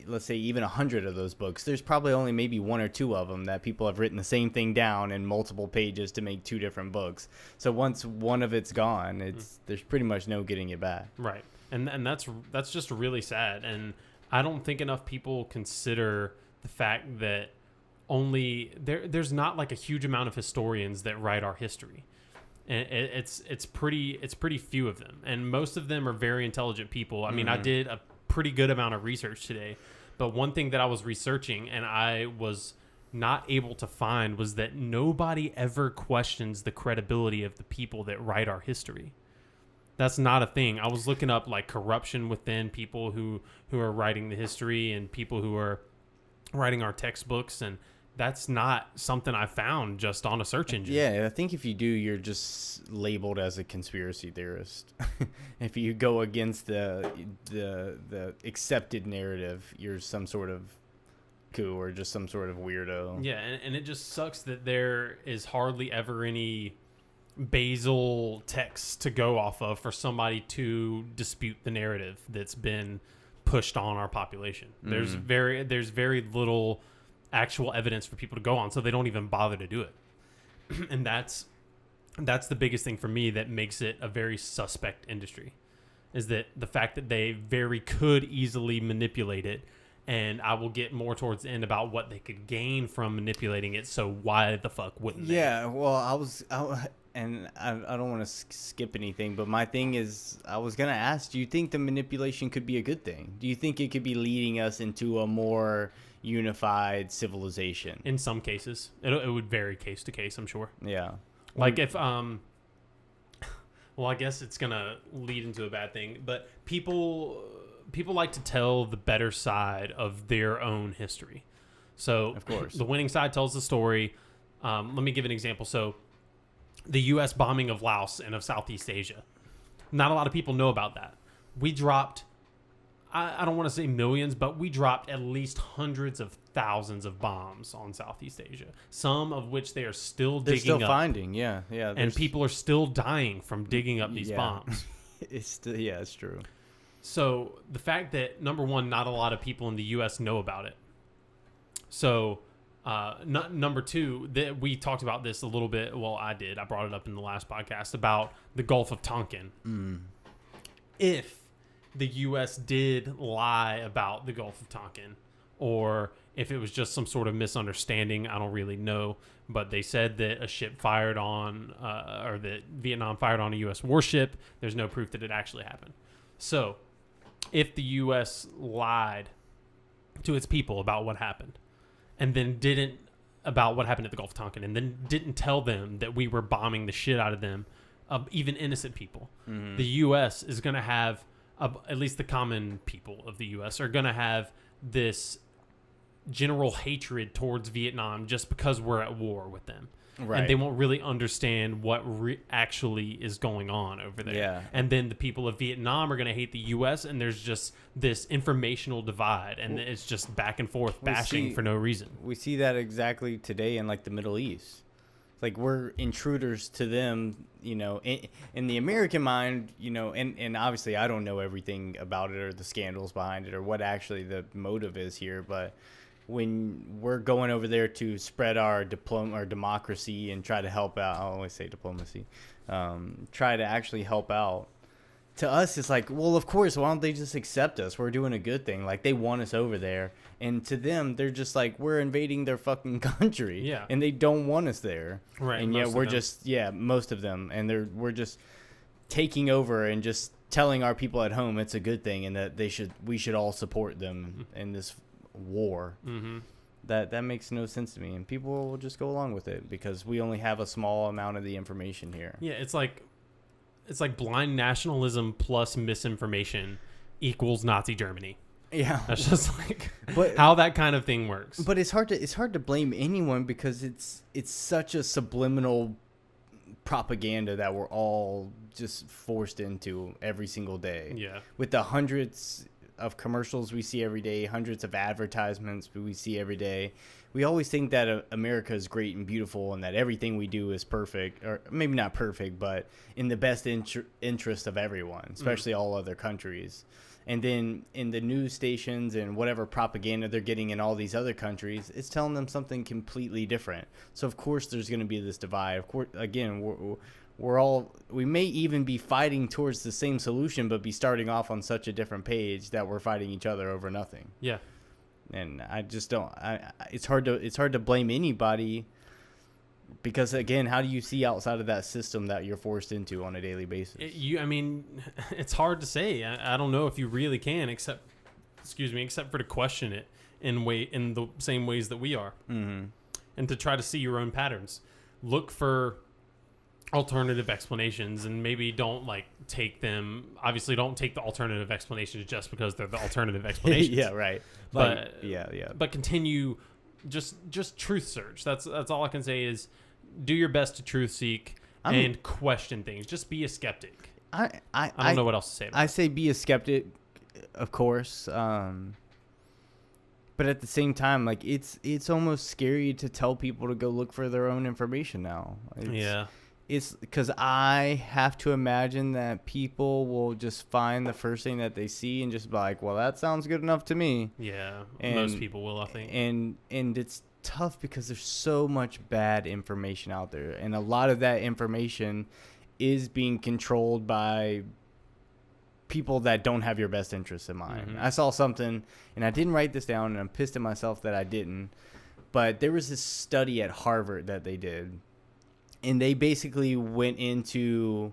let's say, even 100 of those books. There's probably only maybe one or two of them that people have written the same thing down in multiple pages to make two different books. So once one of it's gone, there's pretty much no getting it back. Right. And that's just really sad. And I don't think enough people consider the fact that there's not like a huge amount of historians that write our history. And it's pretty few of them, and most of them are very intelligent people. I mean, I did a pretty good amount of research today, but one thing that I was researching and I was not able to find was that nobody ever questions the credibility of the people that write our history. That's not a thing. I was looking up like corruption within people who are writing the history and people who are writing our textbooks, and that's not something I found just on a search engine. Yeah, I think if you do, you're just labeled as a conspiracy theorist. If you go against the accepted narrative, you're some sort of coup or just some sort of weirdo. Yeah, and it just sucks that there is hardly ever any basal text to go off of for somebody to dispute the narrative that's been pushed on our population. There's very little actual evidence for people to go on, so they don't even bother to do it. And that's the biggest thing for me that makes it a very suspect industry, is that the fact that they could easily manipulate it. And I will get more towards the end about what they could gain from manipulating it. So why the fuck wouldn't they? Yeah, well, I don't want to skip anything, but my thing is, I was going to ask, do you think the manipulation could be a good thing? Do you think it could be leading us into a more unified civilization? In some cases. It would vary case to case, I'm sure. Yeah. Like if, well, I guess it's going to lead into a bad thing, but people like to tell the better side of their own history. So of course, the winning side tells the story. Let me give an example. So the U.S. bombing of Laos and of Southeast Asia. Not a lot of people know about that. We dropped, I don't want to say millions, but we dropped at least hundreds of thousands of bombs on Southeast Asia. Some of which they are still digging up. They're still finding, yeah. And people are still dying from digging up these bombs. It's true. So the fact that, number one, not a lot of people in the U.S. know about it. So Number two, that we talked about this a little bit. Well, I brought it up in the last podcast about the Gulf of Tonkin. If the U.S. did lie about the Gulf of Tonkin, or if it was just some sort of misunderstanding, I don't really know. But they said that a ship fired on, or that Vietnam fired on a U.S. warship. There's no proof that it actually happened. So, if the U.S. lied to its people about what happened, and then didn't about what happened at the Gulf of Tonkin, and then didn't tell them that we were bombing the shit out of them, even innocent people, the U.S. is going to have, at least the common people of the U.S. are going to have this general hatred towards Vietnam just because we're at war with them. Right. And they won't really understand what actually is going on over there. Yeah. And then the people of Vietnam are going to hate the U.S. and there's just this informational divide, and it's just back and forth bashing for no reason. We see that exactly today in like the Middle East. Like, we're intruders to them, you know, in the American mind, you know, and obviously I don't know everything about it or the scandals behind it or what actually the motive is here, but when we're going over there to spread our democracy and try to help out, I always say diplomacy, try to actually help out. To us, it's like, well, of course, why don't they just accept us? We're doing a good thing. Like, they want us over there. And to them, they're just like, we're invading their fucking country. Yeah. And they don't want us there. Right. And yet we're just, most of them. And we're just taking over and just telling our people at home it's a good thing and that we should all support them in this war. That makes no sense to me, and people will just go along with it because we only have a small amount of the information here. It's like blind nationalism plus misinformation equals Nazi Germany. That's just like how that kind of thing works. But it's hard to blame anyone because it's such a subliminal propaganda that we're all just forced into every single day. With the hundreds of commercials we see every day, hundreds of advertisements we see every day, we always think that America is great and beautiful and that everything we do is perfect, or maybe not perfect, but in the best interest of everyone, especially all other countries. And then in the news stations and whatever propaganda they're getting in all these other countries, it's telling them something completely different. So of course there's going to be this divide. Of course, again, we may even be fighting towards the same solution, but be starting off on such a different page that we're fighting each other over nothing. And I just don't. It's hard to blame anybody because, again, how do you see outside of that system that you're forced into on a daily basis? It's hard to say. I don't know if you really can, except for to question it in the same ways that we are, and to try to see your own patterns. Look for alternative explanations, and maybe don't take them. Obviously, don't take the alternative explanations just because they're the alternative explanations. But but continue, just truth search. That's all I can say is do your best to truth seek and question things. Just be a skeptic. I don't know what else to say about I say be a skeptic, of course. But at the same time, it's almost scary to tell people to go look for their own information now. It's because I have to imagine that people will just find the first thing that they see and just be like, well, that sounds good enough to me. Most people will, I think. And it's tough because there's so much bad information out there. And a lot of that information is being controlled by people that don't have your best interests in mind. I saw something, and I didn't write this down, and I'm pissed at myself that I didn't. But there was this study at Harvard that they did. And they basically went into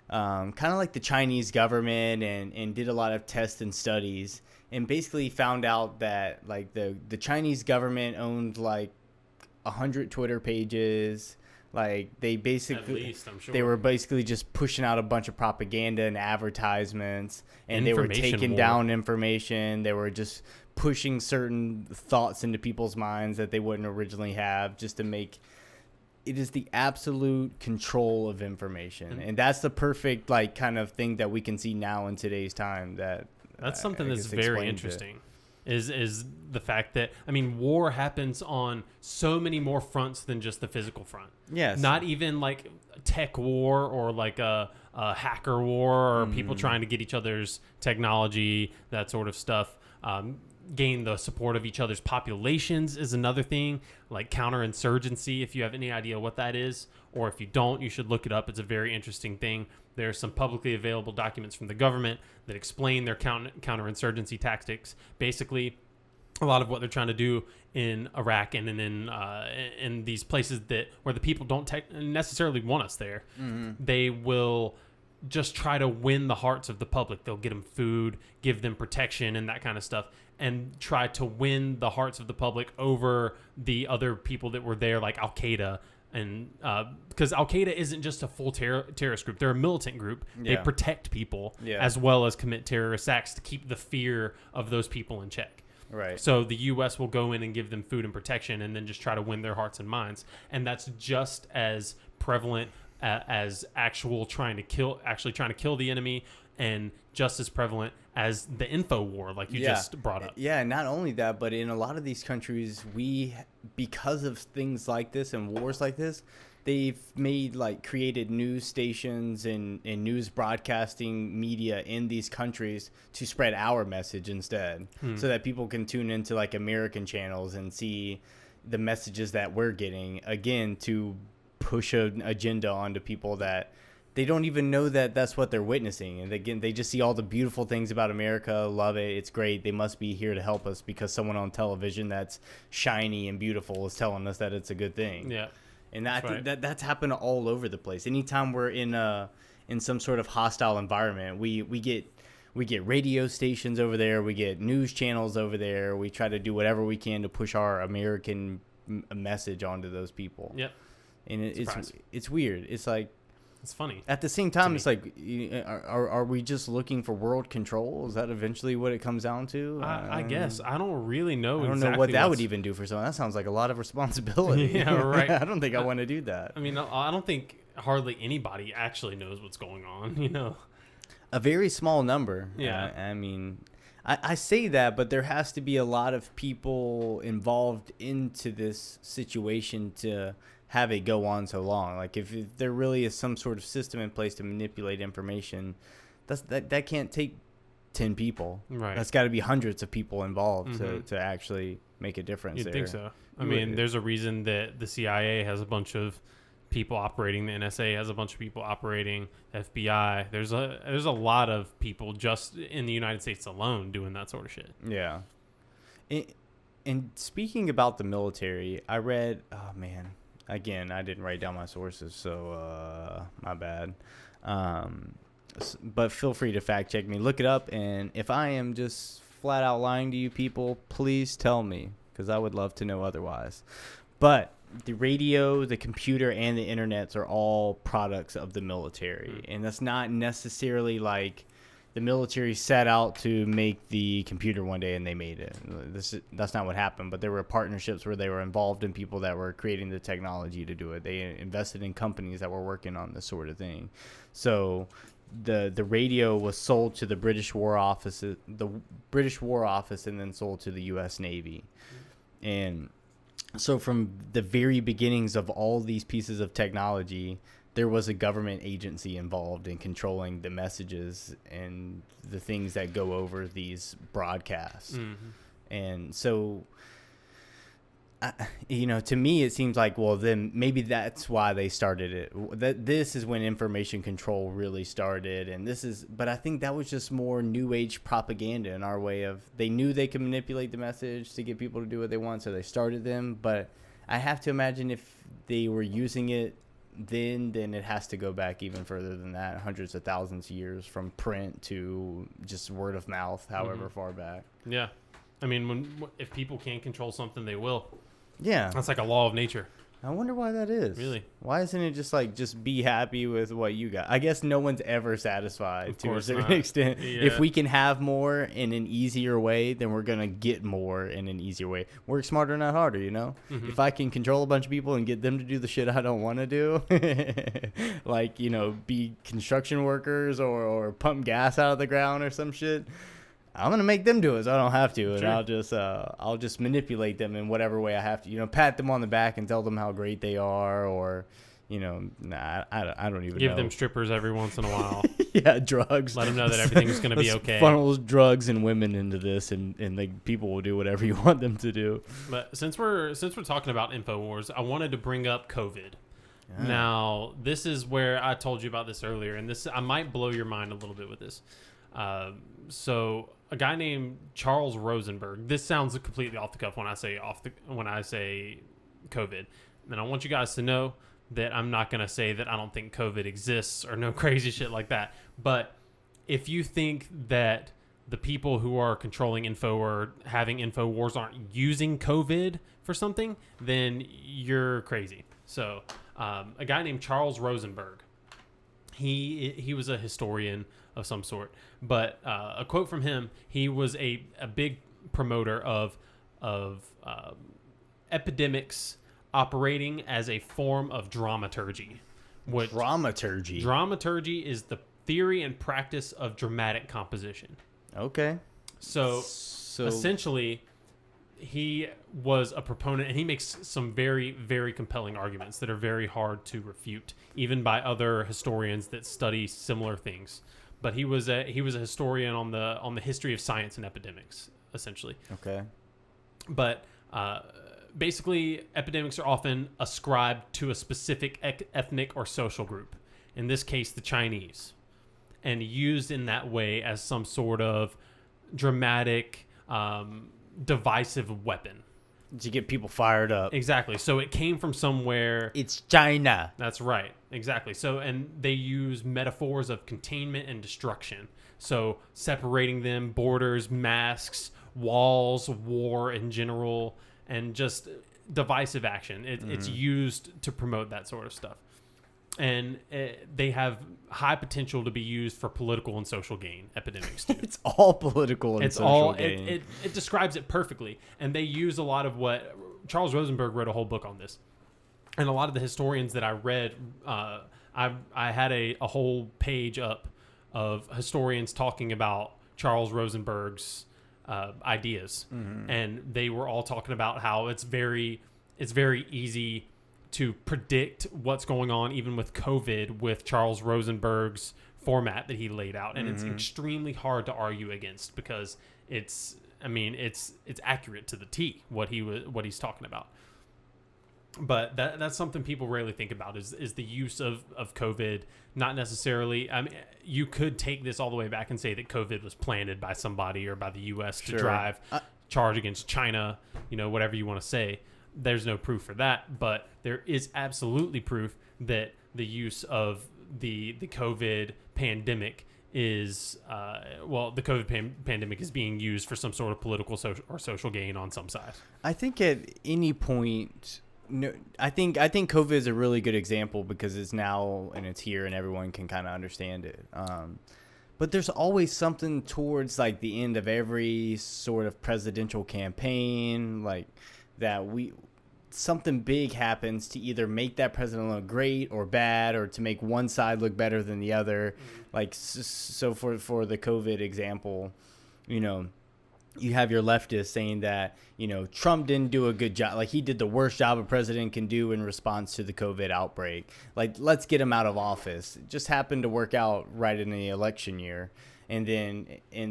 kind of like the Chinese government and did a lot of tests and studies and basically found out that the Chinese government owned 100 Twitter pages. They basically, at least, I'm sure. They were basically just pushing out a bunch of propaganda and advertisements, and they were taking down information. They were just pushing certain thoughts into people's minds that they wouldn't originally have, just to make. It is the absolute control of information, and that's the perfect kind of thing that we can see now in today's time. That's something that's very interesting. Is the fact that war happens on so many more fronts than just the physical front. Yes, not even tech war or a hacker war or people trying to get each other's technology, that sort of stuff. gain the support of each other's populations is another thing, like counterinsurgency, if you have any idea what that is, or if you don't, you should look it up. It's a very interesting thing. There are some publicly available documents from the government that explain their counterinsurgency tactics. Basically, a lot of what they're trying to do in Iraq and in these places where the people don't necessarily want us there, they will just try to win the hearts of the public. They'll get them food, give them protection and that kind of stuff, and try to win the hearts of the public over the other people that were there, like Al-Qaeda. And because Al-Qaeda isn't just a full terrorist group. They're a militant group. Yeah. They protect people as well as commit terrorist acts to keep the fear of those people in check. Right. So the U.S. will go in and give them food and protection and then just try to win their hearts and minds. And that's just as prevalent as actually trying to kill the enemy, and just as prevalent as the info war, like you just brought up. Yeah, not only that, but in a lot of these countries, because of things like this and wars like this, they've created news stations and news broadcasting media in these countries to spread our message instead, so that people can tune into like American channels and see the messages that we're getting, again, to push an agenda onto people that they don't even know that that's what they're witnessing. And again, they just see all the beautiful things about America, love it, it's great, they must be here to help us because someone on television that's shiny and beautiful is telling us that it's a good thing. Yeah. And that's happened all over the place. Anytime we're in some sort of hostile environment, we get radio stations over there, we get news channels over there, we try to do whatever we can to push our American message onto those people. Yep. And it's weird. It's like, it's funny. At the same time, it's like, are we just looking for world control? Is that eventually what it comes down to? I guess. I don't really know. I don't know what that would even do for someone. That sounds like a lot of responsibility. Yeah, right. I don't think I want to do that. I mean, I don't think hardly anybody actually knows what's going on, A very small number. Yeah. I mean, I say that, but there has to be a lot of people involved into this situation to have it go on so long. Like if there really is some sort of system in place to manipulate information, that can't take 10 people. Right. That's got to be hundreds of people involved to actually make a difference. You'd there. think so. I mean, there's a reason that the CIA has a bunch of people operating, the NSA has a bunch of people operating, FBI. There's a lot of people just in the United States alone doing that sort of shit. Yeah. And speaking about the military, I read, oh man, again, I didn't write down my sources, so my bad. But feel free to fact check me. Look it up, and if I am just flat out lying to you people, please tell me, because I would love to know otherwise. But the radio, the computer, and the internet are all products of the military. And that's not necessarily like the military set out to make the computer one day and they made it. That's not what happened. But there were partnerships where they were involved in people that were creating the technology to do it. They invested in companies that were working on this sort of thing. So the radio was sold to the British War Office, and then sold to the U.S. Navy. And so from the very beginnings of all these pieces of technology, there was a government agency involved in controlling the messages and the things that go over these broadcasts. And so, to me, it seems like, well, then maybe that's why they started it. This is when information control really started. But I think that was just more new age propaganda in our way of, they knew they could manipulate the message to get people to do what they want. So they started them. But I have to imagine if they were using it then it has to go back even further than that, hundreds of thousands of years, from print to just word of mouth, however far back. Yeah. I mean, if people can't control something, they will. Yeah. That's like a law of nature. I wonder why that is. Really? Why isn't it just be happy with what you got? I guess no one's ever satisfied to a certain extent. Yeah. If we can have more in an easier way, then we're going to get more in an easier way. Work smarter, not harder, If I can control a bunch of people and get them to do the shit I don't want to do, like, be construction workers or pump gas out of the ground or some shit, I'm going to make them do it so I don't have to. And I'll just manipulate them in whatever way I have to, pat them on the back and tell them how great they are, or, Nah, I don't even Give know. them strippers every once in a while. Yeah, drugs. Let them know that everything's going to be okay. Funnel drugs and women into this, and people will do whatever you want them to do. But since we're talking about InfoWars, I wanted to bring up COVID. Yeah. Now, this is where I told you about this earlier, and this I might blow your mind a little bit with this. So a guy named Charles Rosenberg. This sounds completely off the cuff when I say COVID. And I want you guys to know that I'm not going to say that I don't think COVID exists or no crazy shit like that. But if you think that the people who are controlling info or having InfoWars aren't using COVID for something, then you're crazy. So a guy named Charles Rosenberg, he was a historian of some sort. But a quote from him, he was a big promoter of epidemics operating as a form of dramaturgy. Dramaturgy is the theory and practice of dramatic composition. Okay. So essentially, he was a proponent, and he makes some very, very compelling arguments that are very hard to refute, even by other historians that study similar things. But he was a historian on the history of science and epidemics, essentially. Okay. But basically, epidemics are often ascribed to a specific ethnic or social group, in this case, the Chinese, and used in that way as some sort of dramatic, divisive weapon. To get people fired up. Exactly. So it came from somewhere. It's China. That's right. Exactly. So, and they use metaphors of containment and destruction. So separating them, borders, masks, walls, war in general, and just divisive action. It's used to promote that sort of stuff. And they have high potential to be used for political and social gain, epidemics too. It's all political and social gain. It describes it perfectly. And they use a lot of what Charles Rosenberg wrote a whole book on this. And a lot of the historians that I read, I had a whole page up of historians talking about Charles Rosenberg's ideas. And they were all talking about how it's very easy to predict what's going on, even with COVID, with Charles Rosenberg's format that he laid out. And it's extremely hard to argue against, because it's accurate to the T, what he's talking about. But that's something people rarely think about is the use of COVID. Not necessarily. I mean, you could take this all the way back and say that COVID was planted by somebody or by the U.S. to drive charge against China, whatever you want to say. There's no proof for that, but there is absolutely proof that the use of the COVID pandemic is the COVID pandemic is being used for some sort of political or social gain on some side. I think at any point, no, I think COVID is a really good example, because it's now and it's here and everyone can kind of understand it. But there's always something towards like the end of every sort of presidential campaign, like that something big happens to either make that president look great or bad, or to make one side look better than the other. Like, so for the COVID example, you have your leftists saying that, Trump didn't do a good job. Like, he did the worst job a president can do in response to the COVID outbreak. Like, let's get him out of office. It just happened to work out right in the election year. And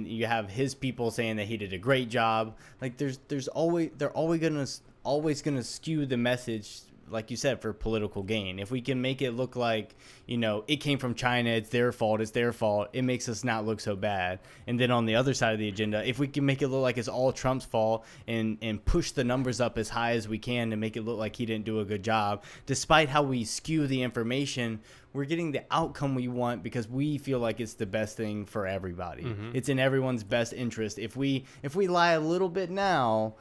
you have his people saying that he did a great job. Like, they're always gonna skew the message, like you said, for political gain. If we can make it look like, it came from China, it's their fault, it makes us not look so bad. And then on the other side of the agenda, if we can make it look like it's all Trump's fault and push the numbers up as high as we can to make it look like he didn't do a good job, despite how we skew the information, we're getting the outcome we want because we feel like it's the best thing for everybody. It's in everyone's best interest. If we lie a little bit now,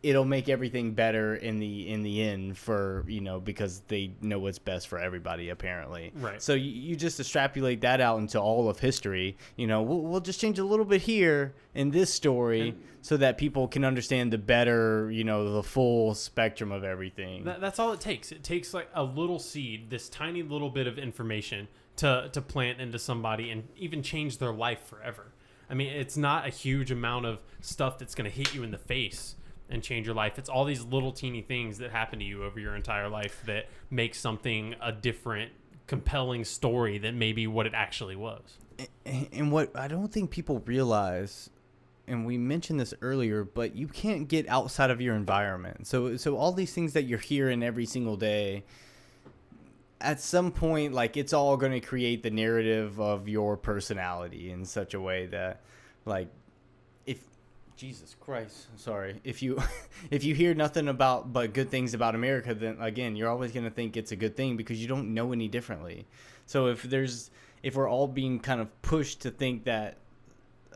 it'll make everything better in the end for, because they know what's best for everybody, apparently. Right. So you just extrapolate that out into all of history. We'll just change a little bit here in this story so that people can understand the better, the full spectrum of everything. That's all it takes. It takes like a little seed, this tiny little bit of information to plant into somebody and even change their life forever. I mean, it's not a huge amount of stuff that's going to hit you in the face and change your life. It's all these little teeny things that happen to you over your entire life that make something a different, compelling story than maybe what it actually was. And what I don't think people realize, and we mentioned this earlier, but you can't get outside of your environment. So all these things that you're hearing every single day, at some point, like, it's all going to create the narrative of your personality in such a way that, like, Jesus Christ, sorry. If you hear nothing but good things about America, then again, you're always going to think it's a good thing because you don't know any differently. So if we're all being kind of pushed to think that,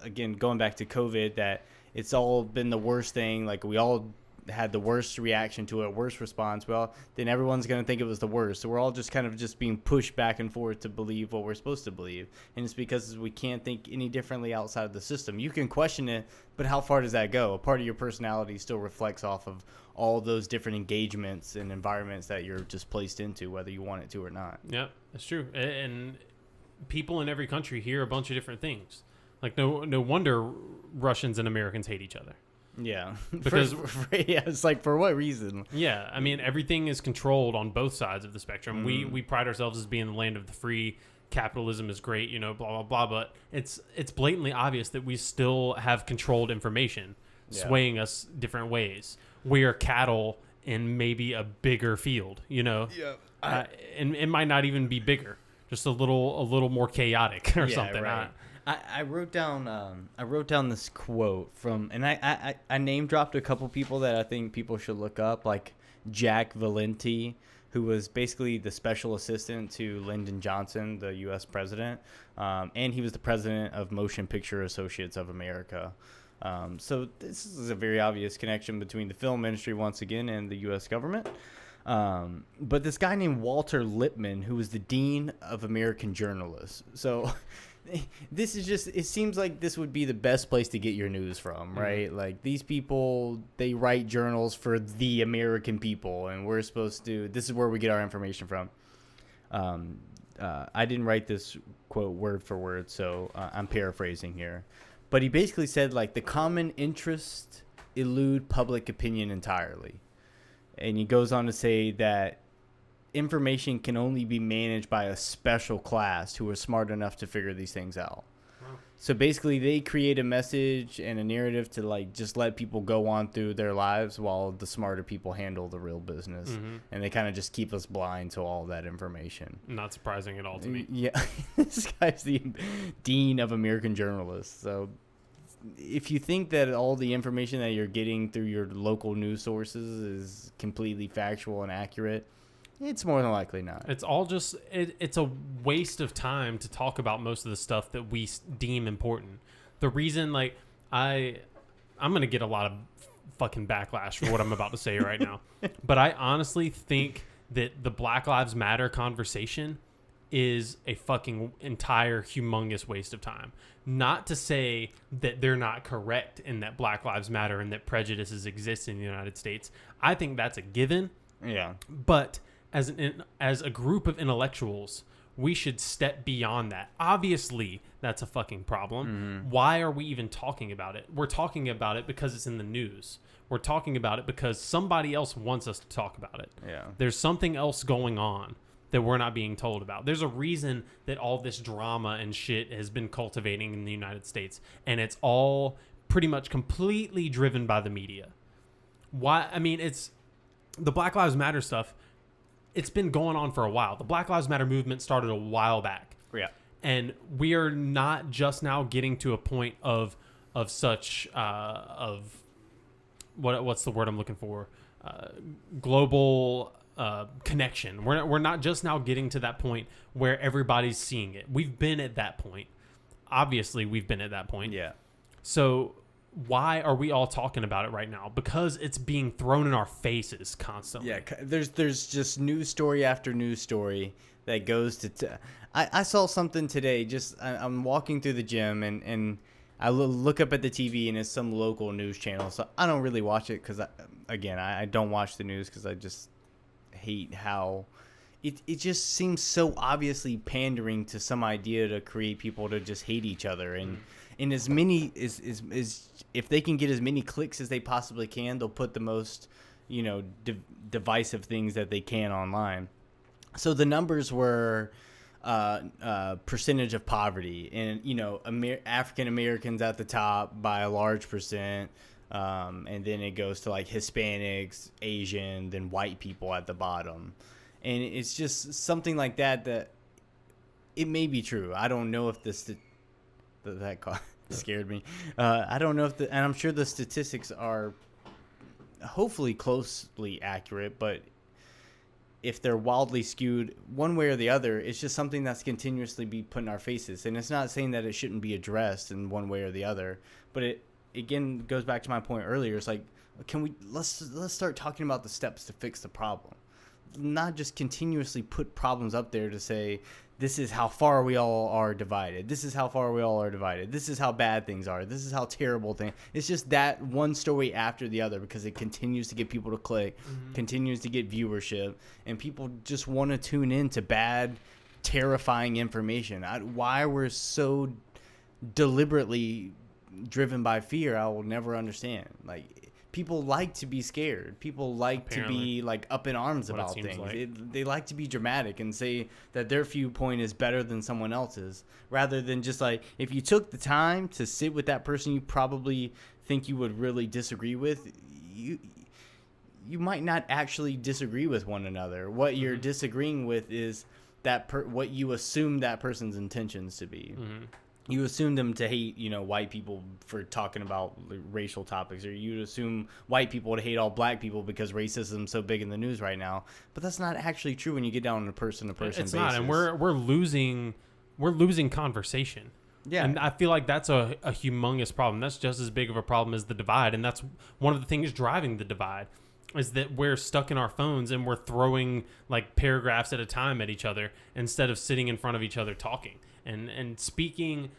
again, going back to COVID, that it's all been the worst thing, like we all had the worst reaction to it, worst response, well, then everyone's going to think it was the worst. So we're all just kind of just being pushed back and forth to believe what we're supposed to believe. And it's because we can't think any differently outside of the system. You can question it, but how far does that go? A part of your personality still reflects off of all those different engagements and environments that you're just placed into, whether you want it to or not. Yeah, that's true. And people in every country hear a bunch of different things. Like, no wonder Russians and Americans hate each other. Yeah, because yeah, it's like, for what reason? Yeah, I mean, everything is controlled on both sides of the spectrum. We pride ourselves as being the land of the free. Capitalism is great, you know, blah blah blah. But it's blatantly obvious that we still have controlled information swaying us different ways. We are cattle in maybe a bigger field, you know. Yeah, and it might not even be bigger, just a little more chaotic or something. Right. I wrote down this quote from, and I name dropped a couple people that I think people should look up, like Jack Valenti, who was basically the special assistant to Lyndon Johnson, the U.S. president, and he was the president of Motion Picture Associates of America. So this is a very obvious connection between the film industry once again and the U.S. government. But this guy named Walter Lippmann, who was the dean of American journalists. So this is just, it seems like this would be the best place to get your news from, right? Mm-hmm. Like, these people, they write journals for the American people, and we're supposed to, this is where we get our information from. I didn't write this quote word for word, so I'm paraphrasing here. But he basically said, like, the common interests elude public opinion entirely. And he goes on to say that information can only be managed by a special class who are smart enough to figure these things out. Wow. So basically, they create a message and a narrative to, like, just let people go on through their lives while the smarter people handle the real business. Mm-hmm. And they kind of just keep us blind to all that information. Not surprising at all to me. Yeah. This guy's the dean of American journalists. So if you think that all the information that you're getting through your local news sources is completely factual and accurate, it's more than likely not. It's all just, it's a waste of time to talk about most of the stuff that we deem important. The reason, like, I'm going to get a lot of fucking backlash for what I'm about to say right now. But I honestly think that the Black Lives Matter conversation is a fucking entire humongous waste of time. Not to say that they're not correct in that Black Lives Matter and that prejudices exist in the United States. I think that's a given. Yeah. But as a group of intellectuals, we should step beyond that. Obviously, that's a fucking problem. Mm-hmm. Why are we even talking about it? We're talking about it because it's in the news. We're talking about it because somebody else wants us to talk about it. Yeah. There's something else going on that we're not being told about. There's a reason that all this drama and shit has been cultivating in the United States, and it's all pretty much completely driven by the media. Why? I mean, it's the Black Lives Matter stuff. It's been going on for a while. The Black Lives Matter movement started a while back. Yeah. And we are not just now getting to a point of such what's the word I'm looking for? Global connection. We're not just now getting to that point where everybody's seeing it. We've been at that point. Obviously, we've been at that point. Yeah. So why are we all talking about it right now? Because it's being thrown in our faces constantly. Yeah, there's just news story after news story that goes to... I saw something today. I'm walking through the gym, and I look up at the TV, and it's some local news channel. So I don't really watch it because, I don't watch the news because I just hate how... It just seems so obviously pandering to some idea to create people to just hate each other. And in as many is if they can get as many clicks as they possibly can, they'll put the most, divisive things that they can online. So the numbers were percentage of poverty, and African Americans at the top by a large percent, and then it goes to like Hispanics, Asian, then white people at the bottom, and it's just something like that it may be true. I don't know if that scared me. I don't know and I'm sure the statistics are hopefully closely accurate, but if they're wildly skewed one way or the other, it's just something that's continuously be put in our faces. And it's not saying that it shouldn't be addressed in one way or the other, but it again goes back to my point earlier. It's like, let's start talking about the steps to fix the problem, not just continuously put problems up there to say, this is how far we all are divided. This is how far we all are divided. This is how bad things are. This is how terrible things. It's just that one story after the other, because it continues to get people to click, continues to get viewership, and people just want to tune in to bad, terrifying information. Why we're so deliberately driven by fear, I will never understand. Like, people like to be scared. People like to be like up in arms about things. Like. They like to be dramatic and say that their viewpoint is better than someone else's, rather than just like, if you took the time to sit with that person you probably think you would really disagree with, you might not actually disagree with one another. What you're disagreeing with is what you assume that person's intentions to be. You assume them to hate, white people for talking about racial topics, or you assume white people to hate all black people because racism is so big in the news right now. But that's not actually true when you get down on a person-to-person basis. It's not, and we're losing conversation. Yeah, and I feel like that's a humongous problem. That's just as big of a problem as the divide, and that's one of the things driving the divide. Is that we're stuck in our phones and we're throwing like paragraphs at a time at each other instead of sitting in front of each other talking and speaking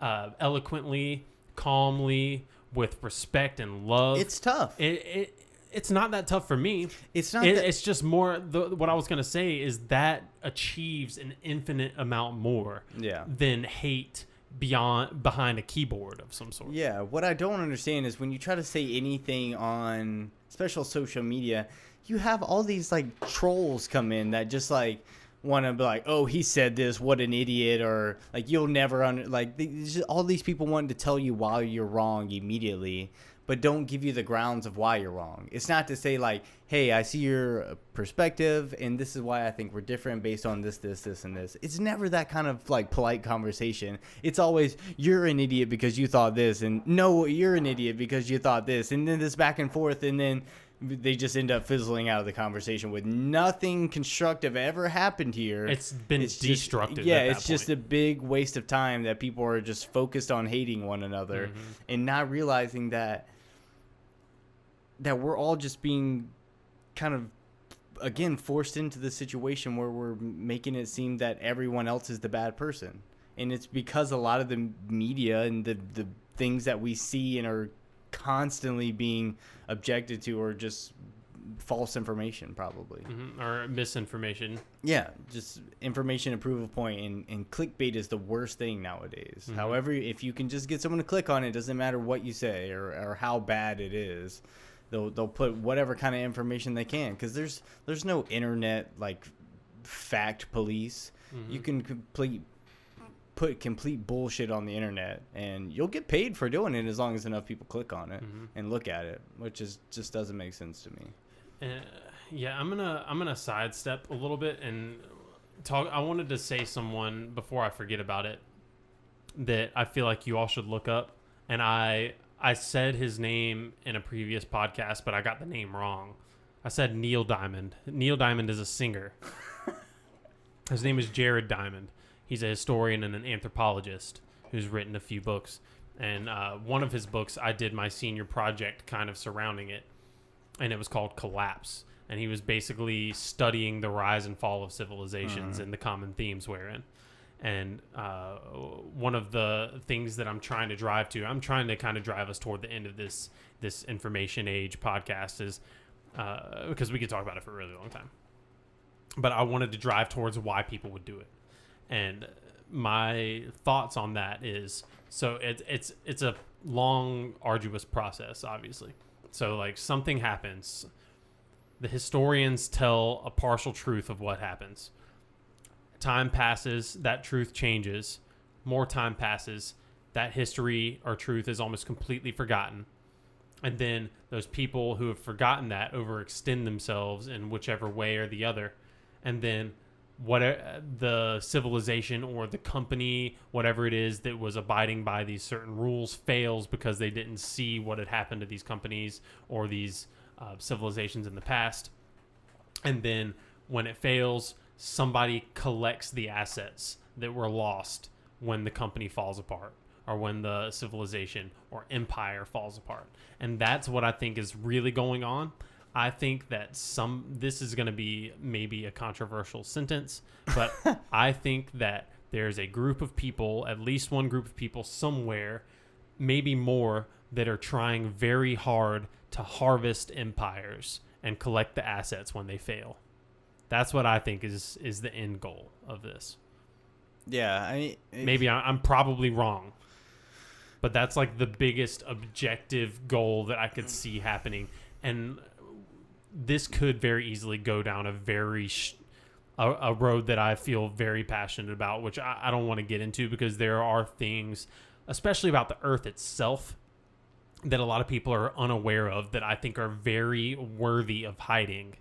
eloquently, calmly, with respect and love. It's tough. It's not that tough for me. It's not. It's just more. What I was gonna say is that achieves an infinite amount more. Than hate behind a keyboard of some sort. Yeah. What I don't understand is when you try to say anything on special social media, you have all these like trolls come in that just like want to be like, oh, he said this, what an idiot, or like, you'll never all these people wanting to tell you why you're wrong immediately, but don't give you the grounds of why you're wrong. It's not to say like, hey, I see your perspective and this is why I think we're different based on this, and this. It's never that kind of like polite conversation. It's always, you're an idiot because you thought this, and no, you're an idiot because you thought this, and then this back and forth, and then they just end up fizzling out of the conversation with nothing constructive ever happened here. It's been destructive. It's just a big waste of time that people are just focused on hating one another and not realizing that we're all just being kind of, again, forced into the situation where we're making it seem that everyone else is the bad person. And it's because a lot of the media and the things that we see and are constantly being objected to are just false information, probably. Or misinformation. Yeah, just information to prove a point, and clickbait is the worst thing nowadays. However, if you can just get someone to click on it, doesn't matter what you say or how bad it is, they'll put whatever kind of information they can, because there's no internet like fact police. You can put complete bullshit on the internet and you'll get paid for doing it as long as enough people click on it and look at it, which just doesn't make sense to me. I'm gonna sidestep a little bit and talk. I wanted to say someone before I forget about it that I feel like you all should look up, and I said his name in a previous podcast, but I got the name wrong. I said Neil Diamond. Neil Diamond is a singer. His name is Jared Diamond. He's a historian and an anthropologist who's written a few books. And one of his books, I did my senior project kind of surrounding it. And it was called Collapse. And he was basically studying the rise and fall of civilizations and the common themes wherein. And one of the things that I'm trying to drive to, I'm trying to kind of drive us toward the end of this information age podcast is, because we could talk about it for a really long time. But I wanted to drive towards why people would do it. And my thoughts on that is So it's a long, arduous process, obviously. So like something happens, the historians tell a partial truth of what happens. Time passes, that truth changes. More time passes, that history or truth is almost completely forgotten. And then those people who have forgotten that overextend themselves in whichever way or the other. And then the civilization or the company, whatever it is that was abiding by these certain rules, fails because they didn't see what had happened to these companies or these civilizations in the past. And then when it fails, somebody collects the assets that were lost when the company falls apart or when the civilization or empire falls apart. And that's what I think is really going on. I think that this is going to be maybe a controversial sentence, but I think that there's a group of people, at least one group of people somewhere, maybe more, that are trying very hard to harvest empires and collect the assets when they fail. That's what I think is the end goal of this. Yeah, I mean, maybe I'm probably wrong, but that's like the biggest objective goal that I could see happening. And this could very easily go down a road that I feel very passionate about, which I don't want to get into because there are things, especially about the Earth itself, that a lot of people are unaware of that I think are very worthy of hiding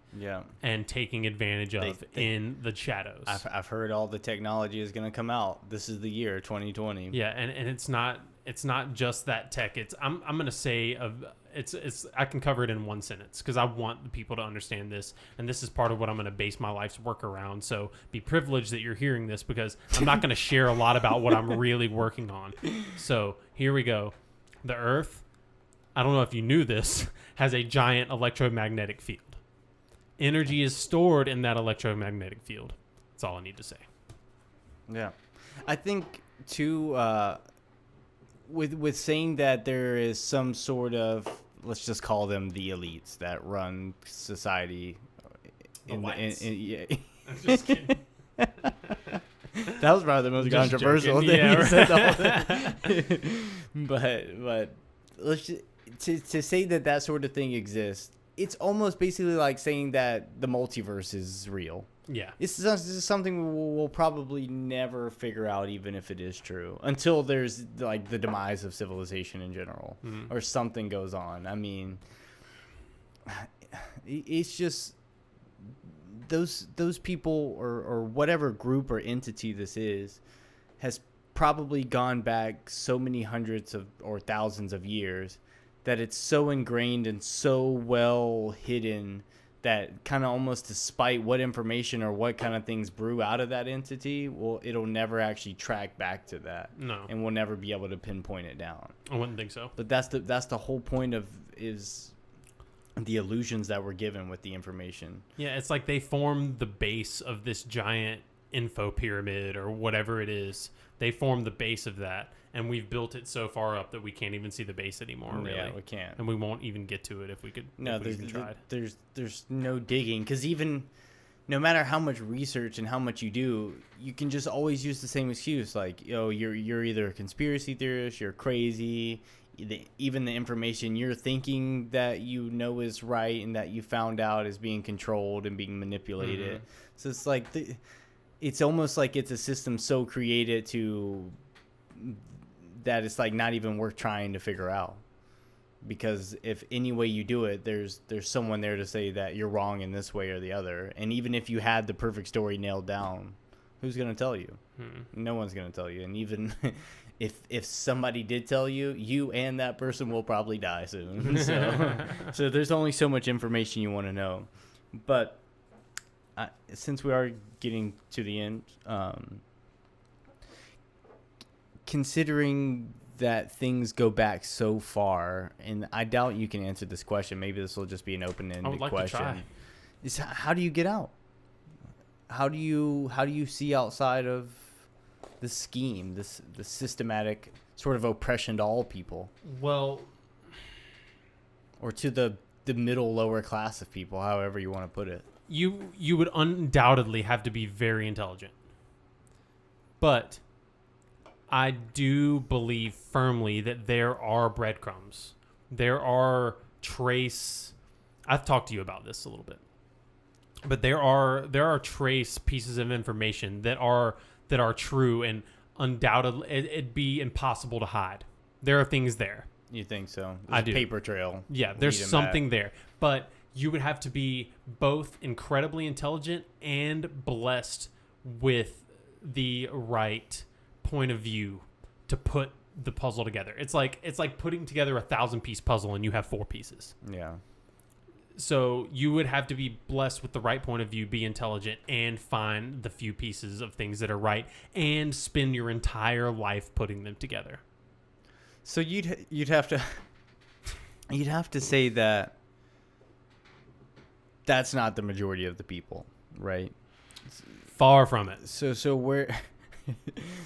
and taking advantage of in the shadows. I've heard all the technology is going to come out. This is the year 2020. Yeah, and it's not just that tech. I'm going to say it's I can cover it in one sentence because I want the people to understand this, and this is part of what I'm going to base my life's work around. So be privileged that you're hearing this because I'm not going to share a lot about what I'm really working on. So here we go. The Earth, I don't know if you knew this, has a giant electromagnetic field. Energy is stored in that electromagnetic field. That's all I need to say. Yeah. I think, too, with saying that there is some sort of, let's just call them the elites that run society. Yeah. I'm just kidding. That was probably the most controversial thing you said the whole thing. But let's just, to say that sort of thing exists, it's almost basically like saying that the multiverse is real. Yeah. This is something we'll probably never figure out, even if it is true, until there's like the demise of civilization in general or something goes on. I mean, it's just those people or whatever group or entity this is has probably gone back so many hundreds of or thousands of years that it's so ingrained and so well hidden that kind of almost despite what information or what kind of things brew out of that entity, well, it'll never actually track back to that. No. And we'll never be able to pinpoint it down. I wouldn't think so. But that's the whole point of is the illusions that we're given with the information. Yeah, it's like they form the base of this giant info pyramid or whatever it is. They form the base of that, and we've built it so far up that we can't even see the base anymore. Really. Yeah, we can't, and we won't even get to it if we could. No, if we even tried. There's no digging because even no matter how much research and how much you do, you can just always use the same excuse like, oh, you're either a conspiracy theorist, you're crazy. Even the information you're thinking that you know is right and that you found out is being controlled and being manipulated. So it's like it's almost like it's a system so created to that it's like not even worth trying to figure out, because if any way you do it, there's someone there to say that you're wrong in this way or the other. And even if you had the perfect story nailed down, who's going to tell you? No one's going to tell you. And even if somebody did tell you, you and that person will probably die soon. So there's only so much information you want to know. But since we are getting to the end, considering that things go back so far, and I doubt you can answer this question. Maybe this will just be an open-ended question. To try. Is how do you get out? How do you see outside of the scheme, the systematic sort of oppression to all people? Well, or to the middle lower class of people, however you want to put it. You would undoubtedly have to be very intelligent. But I do believe firmly that there are breadcrumbs. There are I've talked to you about this a little bit, but there are trace pieces of information that are true, and undoubtedly it'd be impossible to hide. There are things there. You think so? I do. Paper trail. Yeah, there's something there, but you would have to be both incredibly intelligent and blessed with the right point of view to put the puzzle together. It's like putting together a 1,000-piece puzzle and you have 4 pieces. Yeah. So you would have to be blessed with the right point of view, be intelligent, and find the few pieces of things that are right, and spend your entire life putting them together. So you'd have to say that that's not the majority of the people, right? Far from it. So where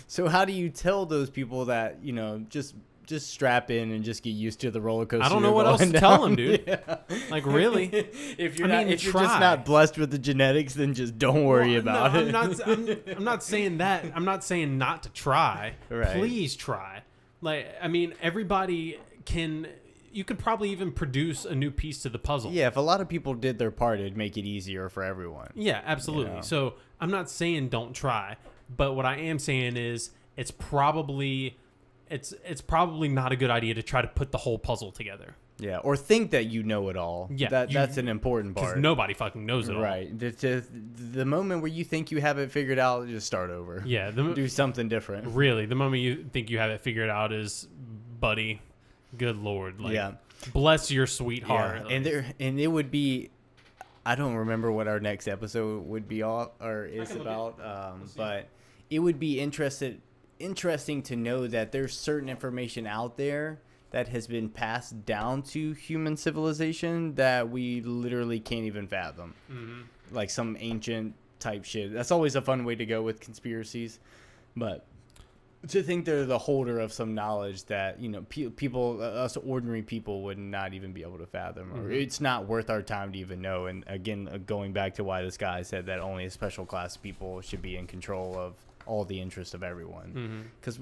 so how do you tell those people that, just strap in and just get used to the roller coaster? I don't know what else to tell them, dude. Yeah. Like, really? If you're just not blessed with the genetics, then just don't worry about it. I'm not saying that. I'm not saying not to try. Right. Please try. Like, I mean, everybody can. You could probably even produce a new piece to the puzzle. Yeah, if a lot of people did their part, it'd make it easier for everyone. Yeah, absolutely. So I'm not saying don't try, but what I am saying is it's probably not a good idea to try to put the whole puzzle together. Yeah, or think that you know it all. Yeah, that's an important part. Because nobody fucking knows it all. Right. The moment where you think you have it figured out, just start over. Yeah. Do something different. Really, the moment you think you have it figured out is, buddy, good Lord. Like, yeah. Bless your sweetheart. Yeah. And it would be, I don't remember what our next episode would be is about, but it would be interesting to know that there's certain information out there that has been passed down to human civilization that we literally can't even fathom. Mm-hmm. Like some ancient type shit. That's always a fun way to go with conspiracies. But to think they're the holder of some knowledge that, people, us ordinary people would not even be able to fathom. Or it's not worth our time to even know. And again, going back to why this guy said that only a special class of people should be in control of all the interests of everyone. Because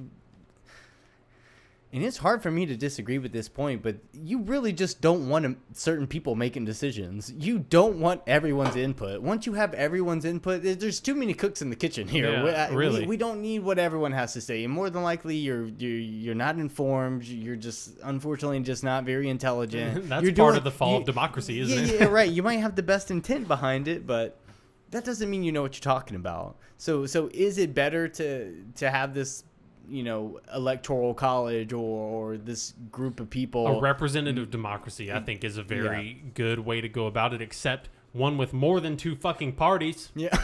and it's hard for me to disagree with this point, but you really just don't want certain people making decisions. You don't want everyone's input. Once you have everyone's input, there's too many cooks in the kitchen here. Yeah, really. We don't need what everyone has to say. And more than likely, you're not informed. You're just, unfortunately, just not very intelligent. That's part of the fall of democracy, isn't it? Yeah, right. You might have the best intent behind it, but that doesn't mean you know what you're talking about. So is it better to have this, electoral college or this group of people? A representative democracy, I think, is a very good way to go about it, except one with more than 2 fucking parties. Yeah.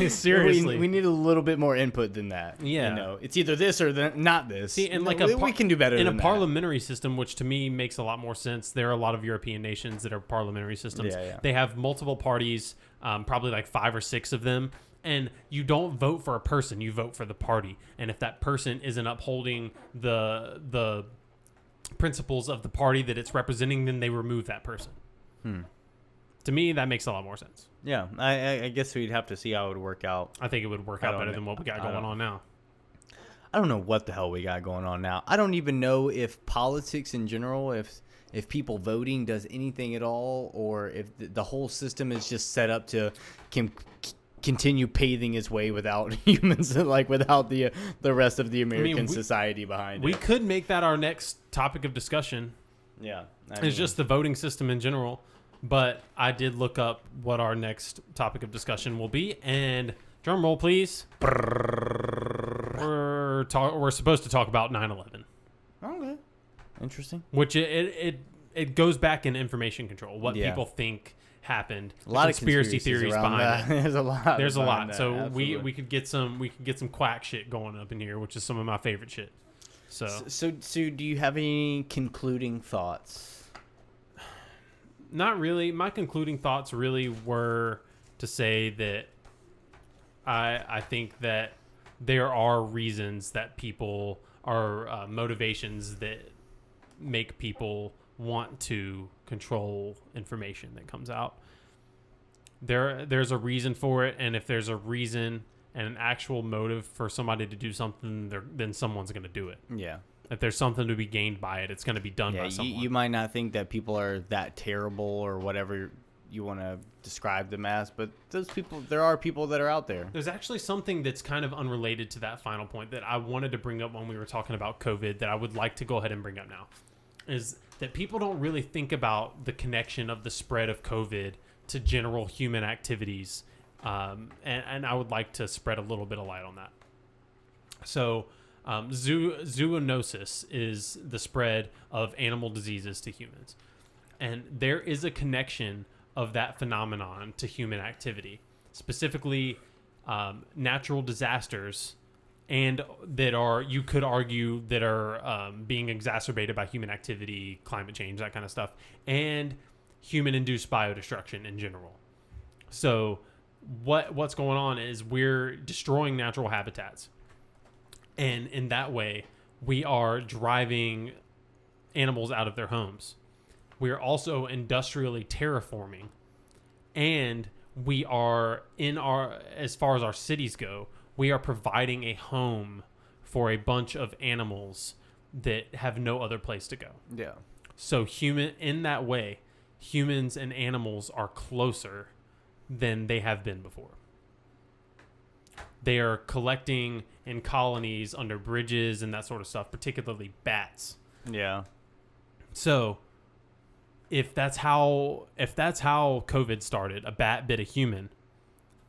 Seriously. We need a little bit more input than that. Yeah. It's either this or not this. See, and we can do better than that. In a parliamentary system, which to me makes a lot more sense, there are a lot of European nations that are parliamentary systems. Yeah. They have multiple parties, probably like 5 or 6 of them. And you don't vote for a person, you vote for the party. And if that person isn't upholding the principles of the party that it's representing, then they remove that person. To me, that makes a lot more sense. Yeah, I guess we'd have to see how it would work out. I think it would work out better than what we got going on now. I don't know what the hell we got going on now. I don't even know if politics in general, if people voting does anything at all, or if the whole system is just set up to continue paving its way without humans, like without the rest of the American society behind it. We could make that our next topic of discussion. Yeah. It's just the voting system in general. But I did look up what our next topic of discussion will be, and drum roll, please. We're supposed to talk about 9/11. Okay. Interesting. Which it goes back in information control. What people think happened. A lot of conspiracy theories behind it. There's a lot. There's a lot. That, so absolutely. we could get some quack shit going up in here, which is some of my favorite shit. So do you have any concluding thoughts? Not really. My concluding thoughts really were to say that I think that there are reasons that people are motivations that make people want to control information that comes out. There's a reason for it, and if there's a reason and an actual motive for somebody to do something, then someone's going to do it. Yeah. If there's something to be gained by it, it's going to be done by someone. You might not think that people are that terrible or whatever you want to describe them as, but there are people that are out there. There's actually something that's kind of unrelated to that final point that I wanted to bring up when we were talking about COVID that I would like to go ahead and bring up now, is that people don't really think about the connection of the spread of COVID to general human activities. And I would like to spread a little bit of light on that. So zoonosis is the spread of animal diseases to humans. And there is a connection of that phenomenon to human activity, specifically natural disasters, and that are, you could argue, that are being exacerbated by human activity, climate change, that kind of stuff, and human-induced biodestruction in general. So what's going on is we're destroying natural habitats. And in that way, we are driving animals out of their homes. We are also industrially terraforming, and we are as far as our cities go, we are providing a home for a bunch of animals that have no other place to go. Yeah. So in that way, humans and animals are closer than they have been before. They are collecting in colonies under bridges and that sort of stuff, particularly bats. Yeah. So if that's how COVID started, a bat bit a human,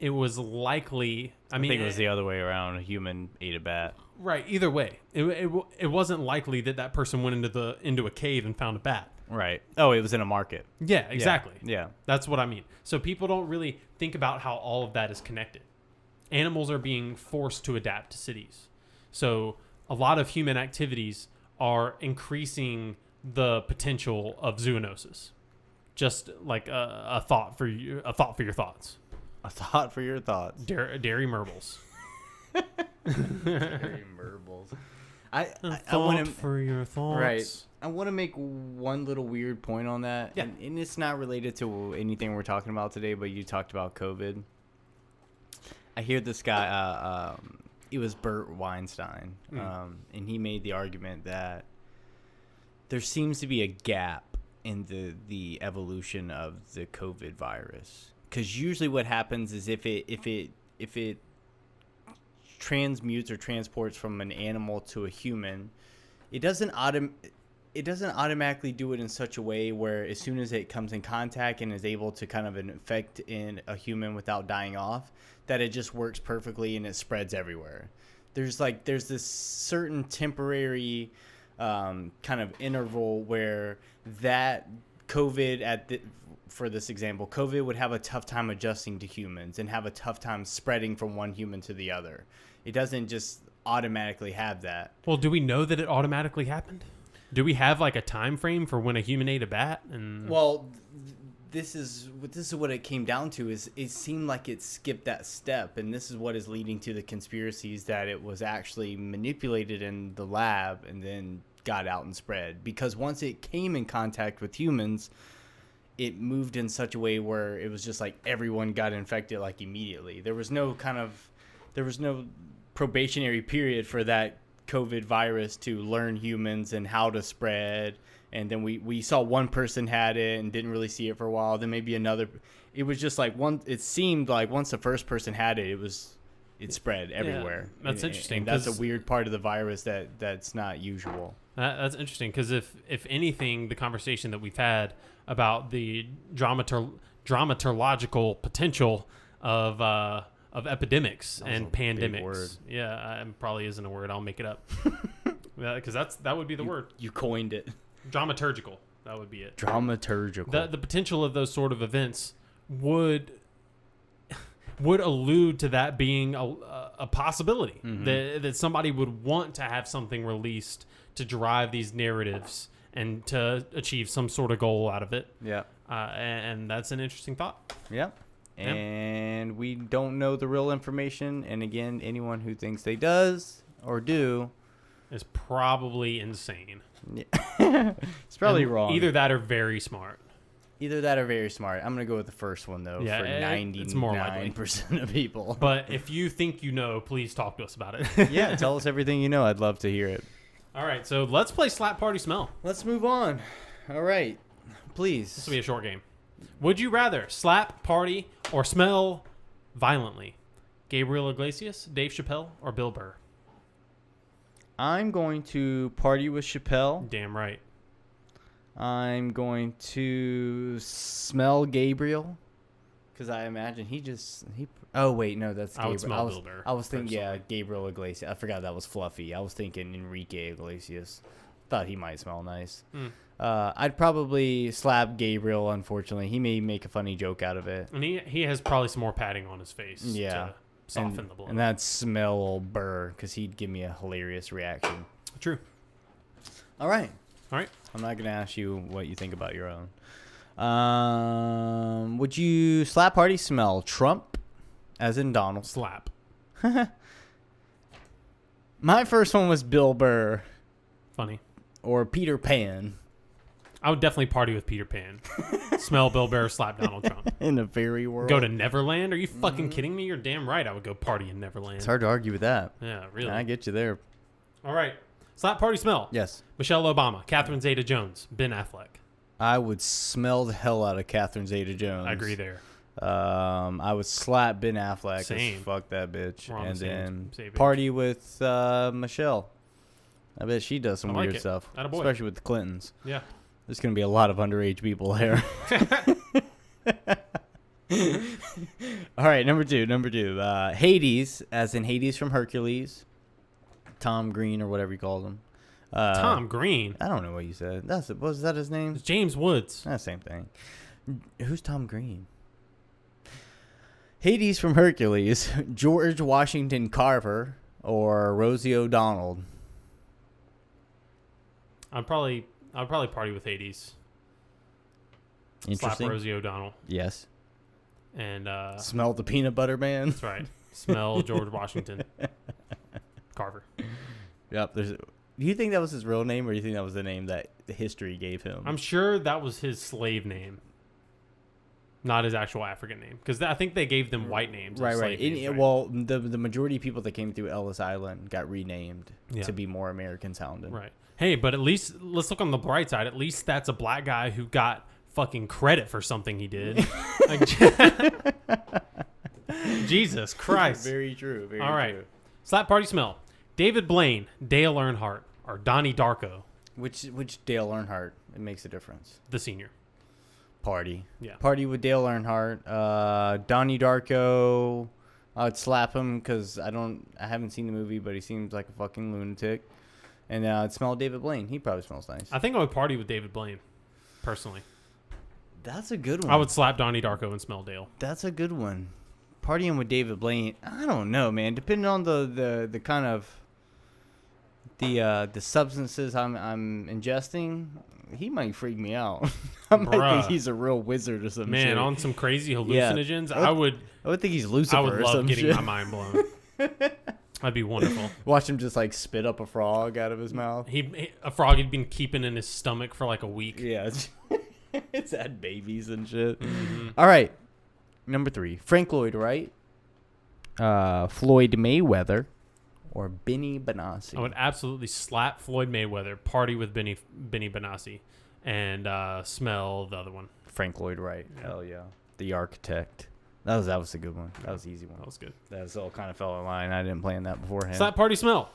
it was likely, I think it was the other way around. A human ate a bat. Right. Either way, it wasn't likely that person went into a cave and found a bat. Right. Oh, it was in a market. Yeah, exactly. Yeah. That's what I mean. So people don't really think about how all of that is connected. Animals are being forced to adapt to cities. So a lot of human activities are increasing the potential of zoonosis. Just like a thought for your thoughts. A thought for your thoughts. Dairy Merbles. Dairy Merbles. I want for your thoughts. Right. I want to make one little weird point on that. Yeah. And it's not related to anything we're talking about today, but you talked about COVID. I hear this guy, it was Bert Weinstein, and he made the argument that there seems to be a gap in the evolution of the COVID virus. Because usually what happens is if it transmutes or transports from an animal to a human, it doesn't automatically do it in such a way where as soon as it comes in contact and is able to kind of infect in a human without dying off, that it just works perfectly and it spreads everywhere. There's this certain temporary kind of interval where that COVID for this example, COVID would have a tough time adjusting to humans and have a tough time spreading from one human to the other. It doesn't just automatically have that. Well, do we know that it automatically happened? Do we have like a time frame for when a human ate a bat? And well, this is what it came down to. Is it seemed like it skipped that step, and this is what is leading to the conspiracies that it was actually manipulated in the lab and then got out and spread. Because once it came in contact with humans, it moved in such a way where it was just like everyone got infected like immediately. There was no probationary period for that COVID virus to learn humans and how to spread. And then we saw one person had it and didn't really see it for a while. Then maybe another. It was just like it seemed like once the first person had it, it spread everywhere. Yeah, that's interesting. And that's a weird part of the virus that's not usual. That's interesting because if anything, the conversation that we've had about the dramaturgical potential of epidemics and pandemics. Yeah, it probably isn't a word. I'll make it up. Because that would be the word. You coined it. Dramaturgical. That would be it. Dramaturgical. The potential of those sort of events would allude to that being a possibility. Mm-hmm. That somebody would want to have something released to drive these narratives and to achieve some sort of goal out of it. Yeah. And that's an interesting thought. Yeah. And we don't know the real information. And again, anyone who thinks they does or do is probably insane. Yeah. It's probably wrong. Either that or very smart. Either that or very smart. I'm gonna go with the first one though. Yeah, for it's more likely. 99% of people. But if you think you know, please talk to us about it. Yeah, tell us everything you know. I'd love to hear it. All right, so let's play Slap Party Smell. Let's move on. All right, please. This will be a short game. Would you rather slap, party, or smell violently? Gabriel Iglesias, Dave Chappelle, or Bill Burr? I'm going to party with Chappelle. Damn right. I'm going to smell Gabriel because I imagine he. Oh wait, no, that's Gabriel. I would smell Bill Burr. I was thinking, personally. yeah, Gabriel Iglesias. I forgot that was Fluffy. I was thinking Enrique Iglesias. Thought he might smell nice. I'd probably slap Gabriel. Unfortunately, he may make a funny joke out of it. And he has probably some more padding on his face. Yeah. To soften the blow. And that'd smell Burr because he'd give me a hilarious reaction. True. All right. I'm not going to ask you what you think about your own. Would you slap party smell Trump, as in Donald? Slap. My first one was Bill Burr. Funny. Or Peter Pan. I would definitely party with Peter Pan. Smell Bill Burr, slap Donald Trump. In the fairy world. Go to Neverland? Are you fucking kidding me? You're damn right I would go party in Neverland. It's hard to argue with that. Yeah, really. I get you there. All right. Slap party smell. Yes. Michelle Obama, Catherine Zeta-Jones, Ben Affleck. I would smell the hell out of Catherine Zeta-Jones. I agree there. I would slap Ben Affleck. 'Cause Same. Fuck that bitch. We're on And the then same page. party with Michelle. I bet she does some I like weird it. stuff. Attaboy. Especially with the Clintons. Yeah. There's going to be a lot of underage people there. All right, number two. Hades, as in Hades from Hercules. Tom Green or whatever you call him. Tom Green. I don't know what you said. Was that his name? It's James Woods. That's the same thing. Who's Tom Green? Hades from Hercules, George Washington Carver, or Rosie O'Donnell. I'd probably party with Hades. Interesting. Slap Rosie O'Donnell. Yes. And Smell the peanut butter man. that's right. Smell George Washington Carver. Yep. Do you think that was his real name, or do you think that was the name that the history gave him? I'm sure that was his slave name, not his actual African name, because I think they gave them white names. as Right. slave names, right? Well, the majority of people that came through Ellis Island got renamed Yeah. to be more American sounding. Right. Hey, but at least let's look on the bright side. At least that's a black guy who got fucking credit for something he did. Jesus Christ. Very true. Very All right. true. Slap party smell. David Blaine, Dale Earnhardt, or Donnie Darko, Which Dale Earnhardt? It makes a difference. the senior. Party. Yeah. Party with Dale Earnhardt. Donnie Darko. I'd slap him because I haven't seen the movie, but he seems like a fucking lunatic. And I'd smell David Blaine. He probably smells nice. I think I would party with David Blaine, personally. That's a good one. I would slap Donnie Darko and smell Dale. That's a good one. Partying with David Blaine. I don't know, man. Depending on the kind of the substances I'm ingesting, he might freak me out. I might think he's a real wizard or something. Man, on some crazy hallucinogens, I would think he's Lucifer. I would or love some getting shit. my mind blown. That'd be wonderful. Watch him just like spit up a frog out of his mouth. A frog he'd been keeping in his stomach for like a week. Yeah, it's had babies and shit. Mm-hmm. All right, number 3, Frank Lloyd Wright, Floyd Mayweather, or Benny Benassi. I would absolutely slap Floyd Mayweather, party with Benny Benassi, and smell the other one. Frank Lloyd Wright. Hell yeah. The Architect. That was a good one. That was an easy one. That was good. That all kind of fell in line. I didn't plan that beforehand. Slap party smell.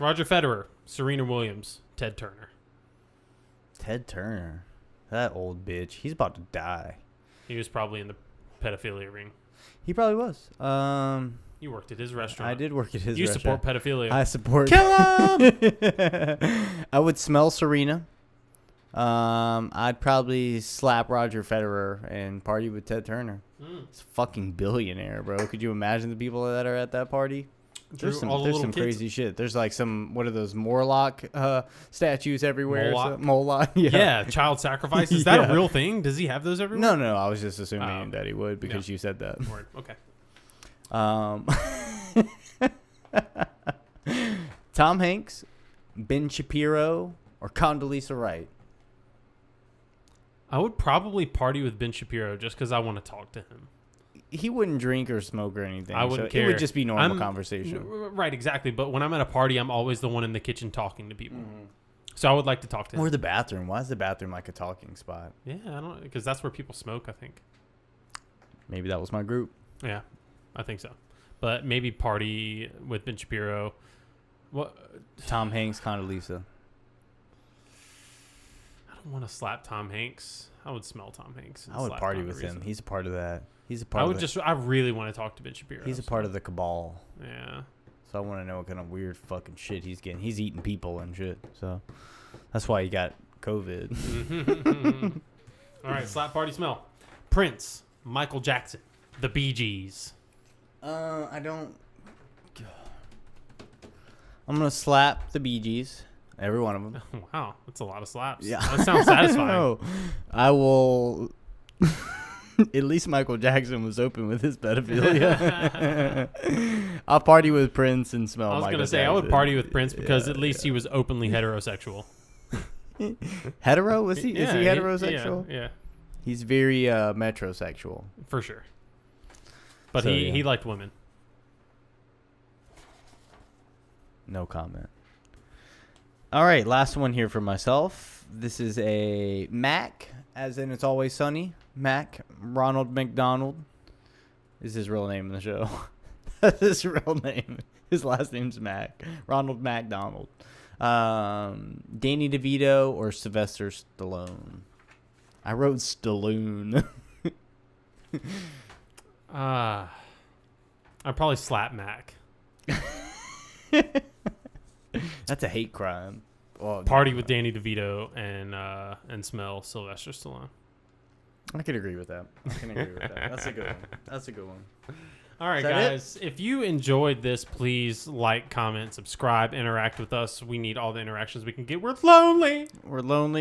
Roger Federer, Serena Williams, Ted Turner. Ted Turner. That old bitch. He's about to die. He was probably in the pedophilia ring. He probably was. You worked at his restaurant. I did work at his You restaurant. support pedophilia. I support. Kill him! I would smell Serena. I'd probably slap Roger Federer and party with Ted Turner. He's a fucking billionaire, bro. Could you imagine the people that are at that party? There's some crazy shit. There's like what are those Morlock statues everywhere? Moloch? Yeah, child sacrifice. Is that a real thing? Does he have those everywhere? No. I was just assuming that he would because you said that. Word. Okay. Tom Hanks, Ben Shapiro, or Condoleezza Wright? I would probably party with Ben Shapiro just because I want to talk to him. He wouldn't drink or smoke or anything. I wouldn't care. It would just be normal conversation. Right, exactly. But when I'm at a party, I'm always the one in the kitchen talking to people. Mm-hmm. So I would like to talk to him. Or the bathroom. Why is the bathroom like a talking spot? Yeah, I don't, because that's where people smoke, I think. Maybe that was my group. Yeah, I think so. But maybe party with Ben Shapiro. What? Tom Hanks, Condoleezza. I don't want to slap Tom Hanks. I would smell Tom Hanks. I would party with him. He's a part of that. He's a part. I really want to talk to Ben Shapiro. He's a part of the cabal. Yeah. So I want to know what kind of weird fucking shit he's getting. He's eating people and shit. So that's why he got COVID. All right, slap party smell. Prince, Michael Jackson, the Bee Gees. I don't. I'm gonna slap the Bee Gees. Every one of them. Wow, that's a lot of slaps. Yeah, that sounds satisfying. No, I will. At least Michael Jackson was open with his pedophilia. I'll party with Prince and smell. I was gonna say I would party with Prince because at least he was openly heterosexual. Hetero? Is he heterosexual? Yeah. He's very metrosexual. For sure. But he liked women. No comment. All right, last one here for myself. This is a Mac, as in It's Always Sunny. Mac, Ronald McDonald is his real name in the show. That's his real name. His last name's Mac. Ronald McDonald. Danny DeVito or Sylvester Stallone? I wrote Stallone. I'd probably slap Mac. That's a hate crime. Well, party with Danny DeVito and smell Sylvester Stallone. I can agree with that. That's a good one. That's a good one. All right, guys. If you enjoyed this, please like, comment, subscribe, interact with us. We need all the interactions we can get. We're lonely.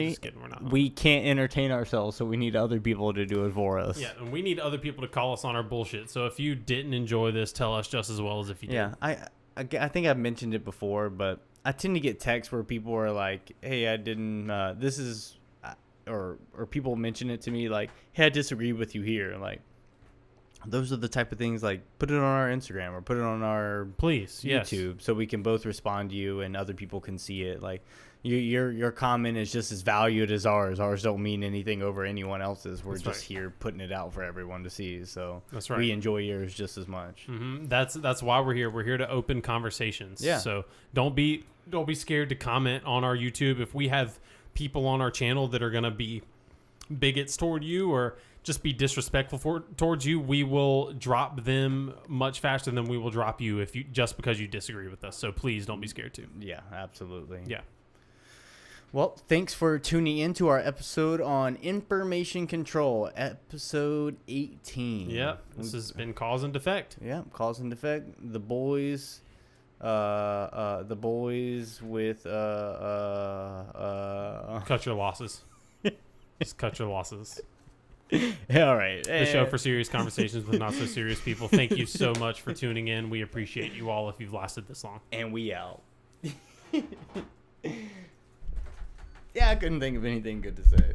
Just kidding, we're not. We can't entertain ourselves, so we need other people to do it for us. Yeah, and we need other people to call us on our bullshit. So if you didn't enjoy this, tell us just as well as if you did. Yeah, I think I've mentioned it before, but I tend to get texts where people are like, "Hey, I didn't. This is," or people mention it to me like, "Hey, I disagree with you here." Like, those are the type of things like put it on our Instagram or put it on our YouTube, so we can both respond to you and other people can see it. Like, your comment is just as valued as ours. Ours don't mean anything over anyone else's. We're just here putting it out for everyone to see. So that's right. We enjoy yours just as much. Mm-hmm. That's why we're here. We're here to open conversations. Yeah. So don't be scared to comment on our YouTube. If we have people on our channel that are gonna be bigots toward you or just be disrespectful towards you, we will drop them much faster than we will drop you just because you disagree with us. So please don't be scared to. Yeah, absolutely. Yeah. Well, thanks for tuning in to our episode on information control, episode 18. Yep. This has been Cause and Defect. Yeah, Cause and Defect. The boys with cut your losses. Just cut your losses. All right. The show for serious conversations with not so serious people. Thank you so much for tuning in. We appreciate you all if you've lasted this long. And we out. Yeah, I couldn't think of anything good to say.